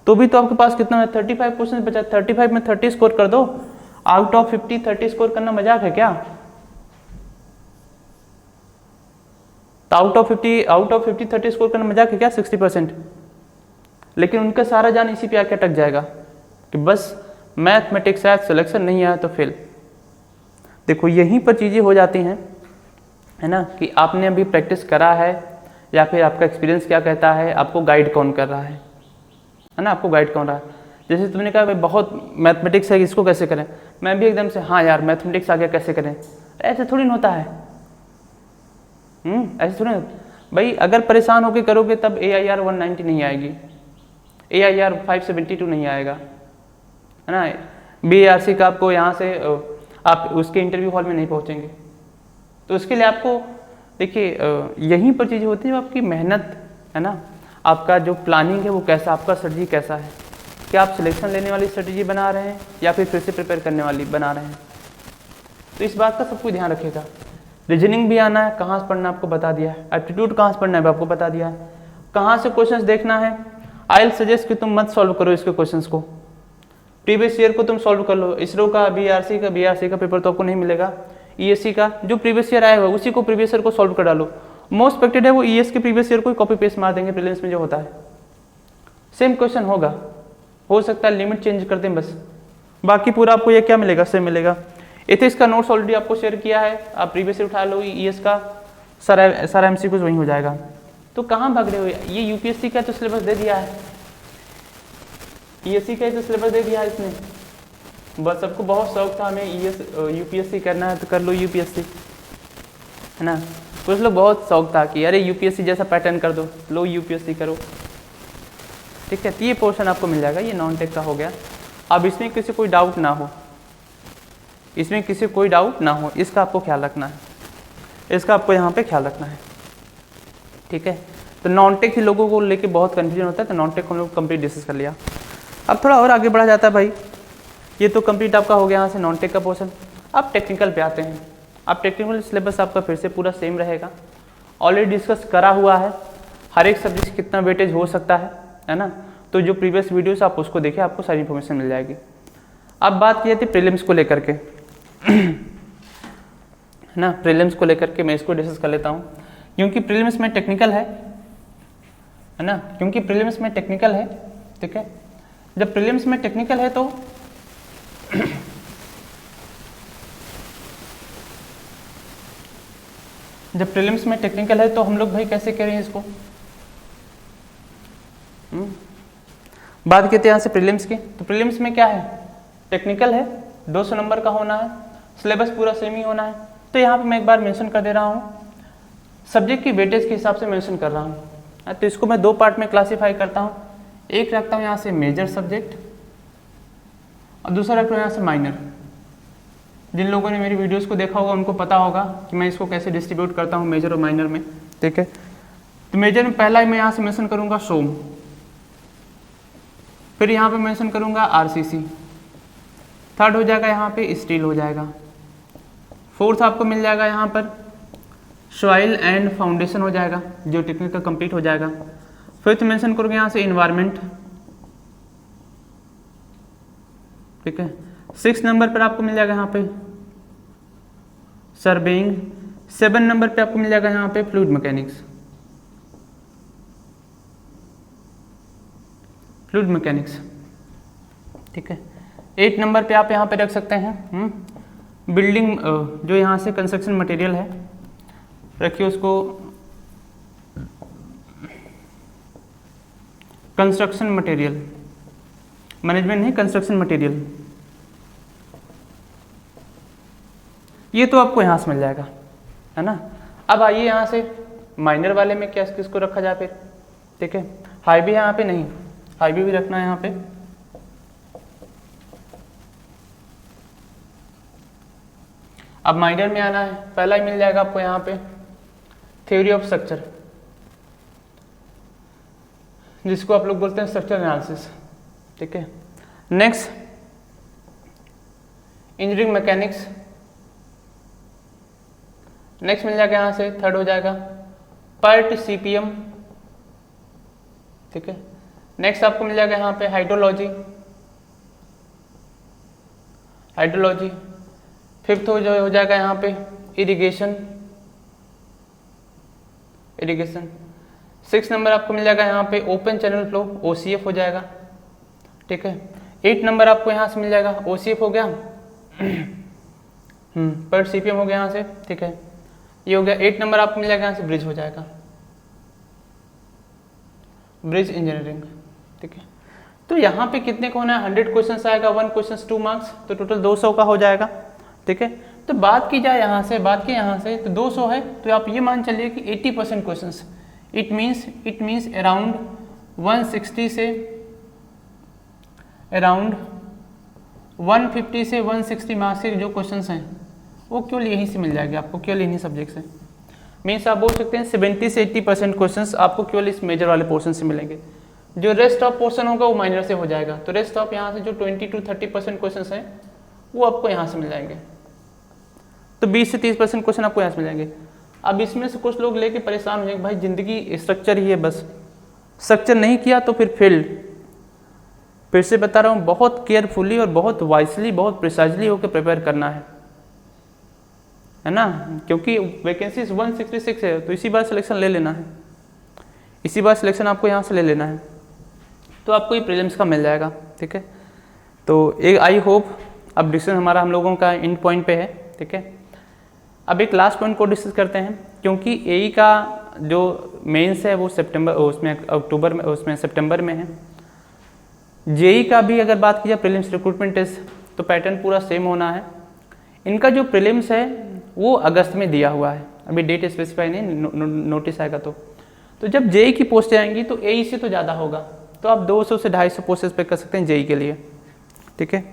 तो भी तो आपके पास कितना है, 35 क्वेश्चन बचा। 35 में 30 स्कोर कर दो, आउट ऑफ 50 30 स्कोर करना मजाक है क्या? तो आउट ऑफ 50 30 स्कोर करना मजाक है क्या? 60%। लेकिन उनका सारा जान इसी पे आके अटक जाएगा कि बस मैथमेटिक्स है, सिलेक्शन नहीं आया तो फेल। देखो यहीं पर चीज़ें हो जाती हैं, है ना, कि आपने अभी प्रैक्टिस करा है या फिर आपका एक्सपीरियंस क्या कहता है, आपको गाइड कौन कर रहा है ना, आपको गाइड कौन रहा है। जैसे तुमने कहा भाई बहुत मैथमेटिक्स है, इसको कैसे करें, मैं भी एकदम से हाँ यार मैथमेटिक्स आ गया कैसे करें, ऐसे थोड़ी ना होता है। ऐसे थोड़ी भाई, अगर परेशान होकर करोगे तब AIR 190 नहीं आएगी, AIR 572 नहीं आएगा, है ना। BARC का आपको यहाँ से आप उसके इंटरव्यू हॉल में नहीं पहुँचेंगे। तो उसके लिए आपको देखिए यहीं पर चीज़ें होती है, आपकी मेहनत है ना, आपका जो प्लानिंग है वो कैसा, आपका स्ट्रेटजी कैसा है, क्या आप सिलेक्शन लेने वाली स्ट्रेटजी बना रहे हैं या फिर से प्रिपेयर करने वाली बना रहे हैं। तो इस बात का सबको ध्यान रखिएगा। रीजनिंग भी आना है, कहाँ से पढ़ना आपको बता दिया है, एप्टीट्यूड कहाँ से पढ़ना है आपको बता दिया है, कहाँ से क्वेश्चंस देखना है। आई विल सजेस्ट कि तुम मत सॉल्व करो इसके क्वेश्चंस को, प्रीवियस ईयर को तुम सॉल्व कर लो। इसरो का BRC का पेपर तो आपको नहीं मिलेगा, ESC का जो प्रीवियस ईयर आया हुआ उसी को प्रीवियस ईयर को सॉल्व कर डालो। मोस्ट एक्सपेक्टेड है वो ES के प्रीवियस ईयर को कॉपी पेस्ट मार देंगे, प्रीलिम्स में जो होता है सेम क्वेश्चन होगा, हो सकता है लिमिट चेंज कर दें बस, बाकी पूरा आपको ये क्या मिलेगा, सेम मिलेगा। एथिक्स का नोट्स ऑलरेडी आपको शेयर किया है, आप प्रीवियस ईयर उठा लो, ES का सारा MCQ वहीं हो जाएगा। तो कहाँ भाग रहे हो, ये UPSC का तो सिलेबस दे दिया है, ESC का तो सिलेबस दे दिया है इसने। बस सबको बहुत शौक था हमें UPSC करना है तो कर लो UPSC, है ना। कुछ लोग बहुत शौक था कि अरे UPSC जैसा पैटर्न कर दो, लो UPSC करो, ठीक है। तो ये पोर्शन आपको मिल जाएगा, ये नॉन टेक का हो गया। अब इसमें किसी कोई डाउट ना हो, इसमें किसी कोई डाउट ना हो, इसका आपको ख्याल रखना है, इसका आपको यहाँ पे ख्याल रखना है, ठीक है। तो नॉन टेक ही लोगों को लेके बहुत कन्फ्यूजन होता है, तो नॉन टेक हम लोग कंप्लीट डिस्कस कर लिया। अब थोड़ा और आगे बढ़ा जाता है भाई, ये तो कंप्लीट आपका हो गया यहाँ से नॉन टेक का पोर्शन। अब टेक्निकल पे आते हैं। अब टेक्निकल सिलेबस आपका फिर से पूरा सेम रहेगा, ऑलरेडी डिस्कस करा हुआ है, हर एक सब्जेक्ट कितना वेटेज हो सकता है ना। तो जो प्रीवियस वीडियोस आप उसको देखिए, आपको सारी इन्फॉर्मेशन मिल जाएगी। अब बात की जाती है प्रीलिम्स को लेकर के, है ना। प्रीलिम्स को लेकर के मैं इसको डिस्कस कर लेता हूँ, क्योंकि प्रीलिम्स में टेक्निकल है ना, क्योंकि प्रीलिम्स में टेक्निकल है, ठीक है। जब प्रीलिम्स में टेक्निकल है तो जब प्रीलिम्स में टेक्निकल है तो हम लोग भाई कैसे करें इसको। बात करते हैं यहाँ से प्रीलिम्स की। तो प्रीलिम्स में क्या है, टेक्निकल है, 200 नंबर का होना है, सिलेबस पूरा सेम ही होना है। तो यहाँ पे मैं एक बार मेंशन कर दे रहा हूँ, सब्जेक्ट की वेटेज के हिसाब से मेंशन कर रहा हूँ। तो इसको मैं 2 पार्ट में क्लासीफाई करता हूँ, एक रखता हूँ यहाँ से मेजर सब्जेक्ट और दूसरा रखता हूँ यहाँ से माइनर। जिन लोगों ने मेरी वीडियोस को देखा होगा उनको पता होगा कि मैं इसको कैसे डिस्ट्रीब्यूट करता हूँ मेजर और माइनर में, ठीक है। तो मेजर में पहला मैं यहाँ से मेंशन करूँगा सोम, फिर यहाँ पे मेंशन करूँगा RCC, थर्ड हो जाएगा यहाँ पे स्टील हो जाएगा। फोर्थ आपको मिल जाएगा यहाँ पर सॉइल एंड फाउंडेशन हो जाएगा, जो टेक्निकल कंप्लीट हो जाएगा। फिफ्थ मेंशन करोगे यहाँ से इन्वायरमेंट, ठीक है। 6 नंबर पर आपको मिल जाएगा यहाँ पे सर्वेइंग। 7 नंबर पे आपको मिल जाएगा यहाँ पे फ्लूइड मैकेनिक्स, फ्लूइड मैकेनिक्स, ठीक है। 8 नंबर पे आप यहाँ पे रख सकते हैं बिल्डिंग, जो यहाँ से कंस्ट्रक्शन मटेरियल है रखिए उसको, कंस्ट्रक्शन मटेरियल, मैनेजमेंट नहीं, कंस्ट्रक्शन मटेरियल। ये तो आपको यहाँ से मिल जाएगा, है ना। अब आइए यहाँ से माइनर वाले में क्या किसको रखा जाए फिर, ठीक है। हाईवे यहाँ पे नहीं, हाईवे भी रखना है यहाँ पे। अब माइनर में आना है, पहला ही मिल जाएगा आपको यहाँ पे थ्योरी ऑफ स्ट्रक्चर, जिसको आप लोग बोलते हैं स्ट्रक्चर एनालिसिस, ठीक है। नेक्स्ट इंजीनियरिंग मैकेनिक्स, नेक्स्ट मिल जाएगा यहाँ से थर्ड हो जाएगा पर्ट सीपीएम, ठीक है। नेक्स्ट आपको मिल जाएगा यहाँ पे हाइड्रोलॉजी, हाइड्रोलॉजी। फिफ्थ हो जाएगा यहाँ पे इरिगेशन, इरिगेशन। 6 नंबर आपको मिल जाएगा यहाँ पे ओपन चैनल फ्लो, ओसीएफ हो जाएगा, ठीक है। 8 नंबर आपको यहाँ से मिल जाएगा ओसीएफ हो गया, पर सीपीएम हो गया यहाँ से, ठीक है। ये हो गया। 8 नंबर आपको मिल जाएगा यहाँ से ब्रिज हो जाएगा, ब्रिज इंजीनियरिंग, ठीक है। तो यहाँ पे कितने को होना है, 100 क्वेश्चन आएगा, 1 क्वेश्चन 2 मार्क्स, तो टोटल 200 का हो जाएगा, ठीक है। तो बात की जाए यहाँ से, बात की यहाँ से, तो 200 है तो आप ये मान चलिए कि 80% क्वेश्चन, इट मीन्स अराउंड 160 से अराउंड 150 से 160 मार्क्स के जो क्वेश्चन हैं वो केवल यहीं से मिल जाएंगे आपको, केवल इन्हीं सब्जेक्ट से। मीन्स आप बोल सकते हैं 70 से 80% क्वेश्चन आपको केवल इस मेजर वाले पोर्शन से मिलेंगे। जो रेस्ट ऑफ पोर्शन होगा वो माइनर से हो जाएगा। तो रेस्ट ऑफ यहाँ से जो 20 to 30% क्वेश्चन हैं वो आपको यहाँ से मिल जाएंगे। तो 20 से 30% क्वेश्चन आपको यहाँ से मिल जाएंगे। अब इसमें से कुछ लोग लेके परेशान हो जाएंगे, भाई जिंदगी स्ट्रक्चर ही है बस, स्ट्रक्चर नहीं किया तो फिर फेल्ड। फिर से बता रहा हूँ, बहुत केयरफुली और बहुत वाइसली, बहुत प्रिसाइजली होकर प्रिपेयर करना है ना, क्योंकि वैकेंसी 166 है, तो इसी बार सिलेक्शन ले लेना है, इसी बार सिलेक्शन आपको यहाँ से ले लेना है, तो आपको ये प्रीलिम्स का मिल जाएगा, ठीक है। तो एक आई होप अब डिस्कशन हमारा हम लोगों का इन पॉइंट पे है, ठीक है। अब एक लास्ट पॉइंट को डिस्कस करते हैं, क्योंकि एई का जो मेंस है वो सितंबर, उसमें अक्टूबर में, उसमें सितंबर में है। जेई का भी अगर बात की जाए प्रीलिम्स रिक्रूटमेंट टेस्ट, तो पैटर्न पूरा सेम होना है। इनका जो प्रीलिम्स है वो अगस्त में दिया हुआ है, अभी डेट स्पेसिफाई नहीं, नोटिस आएगा तो जब जेई की पोस्टें आएंगी तो एई से तो ज़्यादा होगा, तो आप 200 से 250 पोस्टें पे कर सकते हैं जेई के लिए, ठीक है।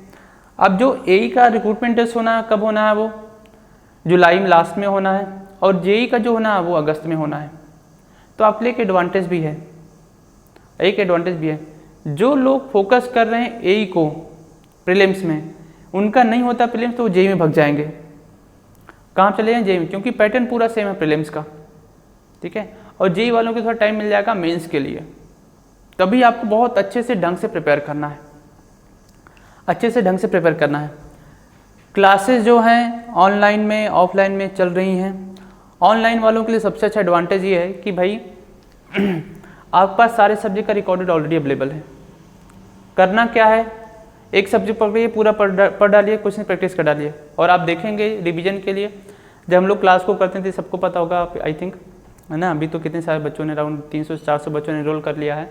अब जो एई का रिक्रूटमेंट टेस्ट होना है, कब होना है, वो जुलाई में लास्ट में होना है, और जेई का जो होना है वो अगस्त में होना है। तो आपके लिए एक एडवांटेज भी है, एक एडवांटेज भी है, जो लोग फोकस कर रहे हैं एई को प्रीलिम्स में, उनका नहीं होता प्रीलिम्स तो वो जेई में भाग जाएंगे। कहाँ चले जाएं, जेई में, क्योंकि पैटर्न पूरा सेम है प्रीलिम्स का, ठीक है। और जेई वालों को थोड़ा टाइम मिल जाएगा मेंस के लिए, तभी आपको बहुत अच्छे से ढंग से प्रिपेयर करना है, अच्छे से ढंग से प्रिपेयर करना है। क्लासेस जो हैं ऑनलाइन में ऑफलाइन में चल रही हैं। ऑनलाइन वालों के लिए सबसे अच्छा एडवांटेज ये है कि भाई आपके पास सारे सब्जेक्ट का रिकॉर्डेड ऑलरेडी अवेलेबल है। करना क्या है, एक सब्जेक्ट पकड़िए, पूरा पढ़ डालिए, क्वेश्चन प्रैक्टिस कर डालिए, और आप देखेंगे रिवीजन के लिए जब हम लोग क्लास को करते थे, सबको पता होगा आई थिंक, है ना। अभी तो कितने सारे बच्चों ने, अराउंड 300 से 400 बच्चों ने एनरोल कर लिया है।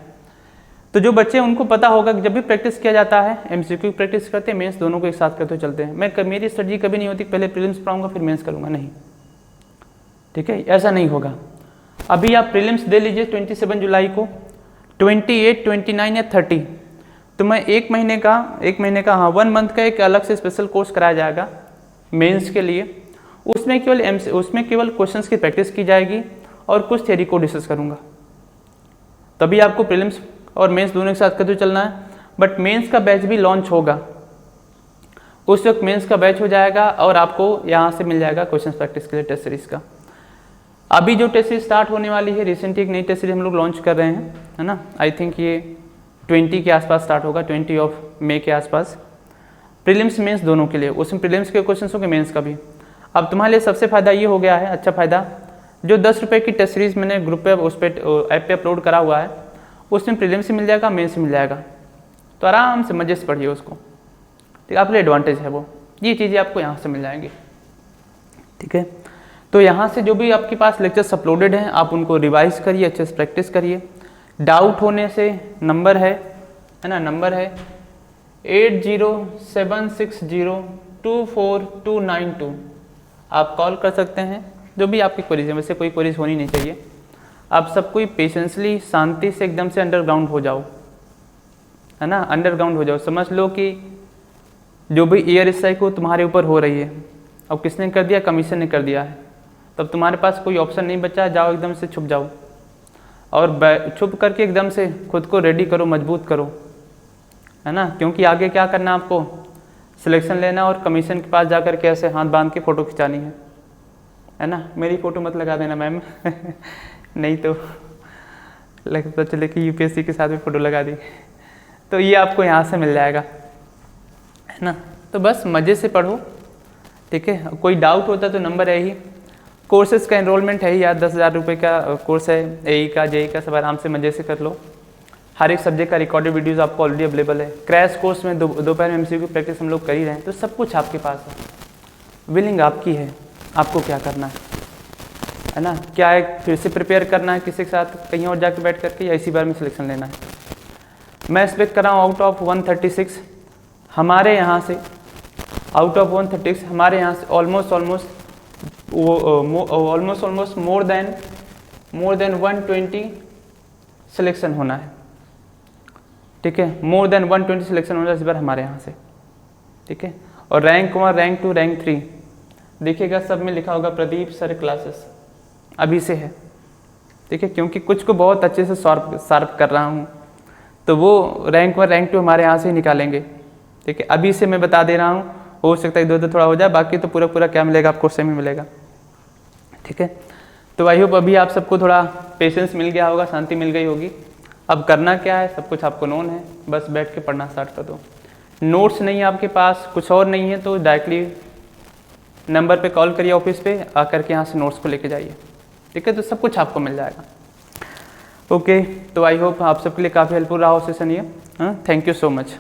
तो जो बच्चे उनको पता होगा कि जब भी प्रैक्टिस किया जाता है, एमसीक्यू प्रैक्टिस करते हैं, मेंस दोनों को एक साथ करते चलते हैं। मेरी स्ट्रेटजी कभी नहीं होती पहले प्रीलिम्स पढ़ाऊंगा फिर मेंस करूंगा, नहीं, ठीक है, ऐसा नहीं होगा। अभी आप प्रीलिम्स दे लीजिए 27 जुलाई को, 28, 29 या 30, तो मैं एक महीने का हाँ 1 मंथ का एक अलग से स्पेशल कोर्स कराया जाएगा मेंस के लिए। उसमें केवल क्वेश्चंस की प्रैक्टिस की जाएगी और कुछ थ्योरी को डिस्कस करूँगा। तभी आपको प्रीलिम्स और मेंस दोनों के साथ करते चलना है। बट मेंस का बैच भी लॉन्च होगा, उस वक्त मेंस का बैच हो जाएगा और आपको यहाँ से मिल जाएगा क्वेश्चन प्रैक्टिस के लिए टेस्ट सीरीज का। अभी जो टेस्ट सीरीज स्टार्ट होने वाली है, रिसेंटली एक नई टेस्ट सीरीज हम लोग लॉन्च कर रहे हैं, है ना। आई थिंक ये 20 के आसपास स्टार्ट होगा, 20 ऑफ मई के आसपास, प्रीलिम्स मेंस दोनों के लिए। उसमें प्रीलिम्स के क्वेश्चन होंगे, मेंस का भी। अब तुम्हारे लिए सबसे फ़ायदा ये हो गया है, अच्छा फ़ायदा, जो 10 रुपये की टेस्ट सीरीज़ मैंने ग्रुप पे उस पर ऐप पे अपलोड करा हुआ है, उसमें प्रीलिम्स से मिल जाएगा, मेंस से मिल जाएगा। तो आराम से मजे से पढ़िए उसको, ठीक है। आपके लिए एडवांटेज है वो, ये चीज़ें आपको यहाँ से मिल जाएंगी, ठीक है। तो यहाँ से जो भी आपके पास लेक्चर्स अपलोडेड हैं, आप उनको रिवाइज करिए, अच्छे से प्रैक्टिस करिए। डाउट होने से नंबर है ना, नंबर है 8076024292। आप कॉल कर सकते हैं, जो भी आपकी क्वेरीज है। वैसे कोई क्वेरीज होनी नहीं चाहिए। आप सब कोई पेशेंसली, शांति से एकदम से अंडरग्राउंड हो जाओ, है ना, अंडरग्राउंड हो जाओ। समझ लो कि जो भी एयर स्ट्राइक हो तुम्हारे ऊपर हो रही है, अब किसने कर दिया, कमीशन ने कर दिया है, तब तुम्हारे पास कोई ऑप्शन नहीं बचा, जाओ एकदम से छुप जाओ और छुप करके एकदम से खुद को रेडी करो, मजबूत करो, है ना। क्योंकि आगे क्या करना है आपको, सिलेक्शन लेना और कमीशन के पास जाकर के ऐसे हाथ बांध के फ़ोटो खिंचानी है ना। मेरी फ़ोटो मत लगा देना मैम नहीं तो लगता चले कि यूपीएससी के साथ भी फ़ोटो लगा दी। तो ये आपको यहाँ से मिल जाएगा, है ना। तो बस मज़े से पढ़ो, ठीक है। कोई डाउट होता तो नंबर है ही, कोर्सेज़ का एनरोलमेंट है ही यार, 10,000 रुपये का कोर्स है, एई का, जेई का, सब आराम से मज़े से कर लो। हर एक सब्जेक्ट का रिकॉर्डेड वीडियोस आपको ऑलरेडी अवेलेबल है। क्रैश कोर्स में दोपहर में एमसीक्यू की प्रैक्टिस हम लोग कर ही रहे हैं, तो सब कुछ आपके पास है। विलिंग आपकी है, आपको क्या करना है ना। क्या है, फिर से प्रिपेयर करना है किसी के साथ कहीं और जाके बैठ करके, या इसी बार में सिलेक्शन लेना है। मैं एक्सपेक्ट कर रहा हूँ आउट ऑफ 136 हमारे यहाँ से, आउट ऑफ 136 हमारे यहाँ से ऑलमोस्ट मोर देन 120 सिलेक्शन होना है, ठीक है। मोर देन 120 सिलेक्शन होना है इस बार हमारे यहाँ से, ठीक है। और रैंक 1, रैंक 2, रैंक 3 देखिएगा, सब में लिखा होगा प्रदीप सर क्लासेस अभी से है, ठीक है। क्योंकि कुछ को बहुत अच्छे से शार्प कर रहा हूँ, तो वो रैंक 1, रैंक 2 हमारे यहाँ से ही निकालेंगे, ठीक है। अभी से मैं बता दे रहा हूँ, हो सकता है इधर थोड़ा हो जाए, बाकी तो पूरा क्या मिलेगा आपको, सेम ही मिलेगा, ठीक है। तो आई होप अभी आप सबको थोड़ा पेशेंस मिल गया होगा, शांति मिल गई होगी। अब करना क्या है, सब कुछ आपको नोन है, बस बैठ के पढ़ना स्टार्ट कर दो। नोट्स नहीं है आपके पास, कुछ और नहीं है, तो डायरेक्टली नंबर पे कॉल करिए ऑफिस पे, आकर के यहाँ से नोट्स को लेके जाइए, ठीक है। तो सब कुछ आपको मिल जाएगा, ओके। तो आई होप आप सबके लिए काफ़ी हेल्पफुल रहा हो सेशन ये। हाँ, थैंक यू सो मच।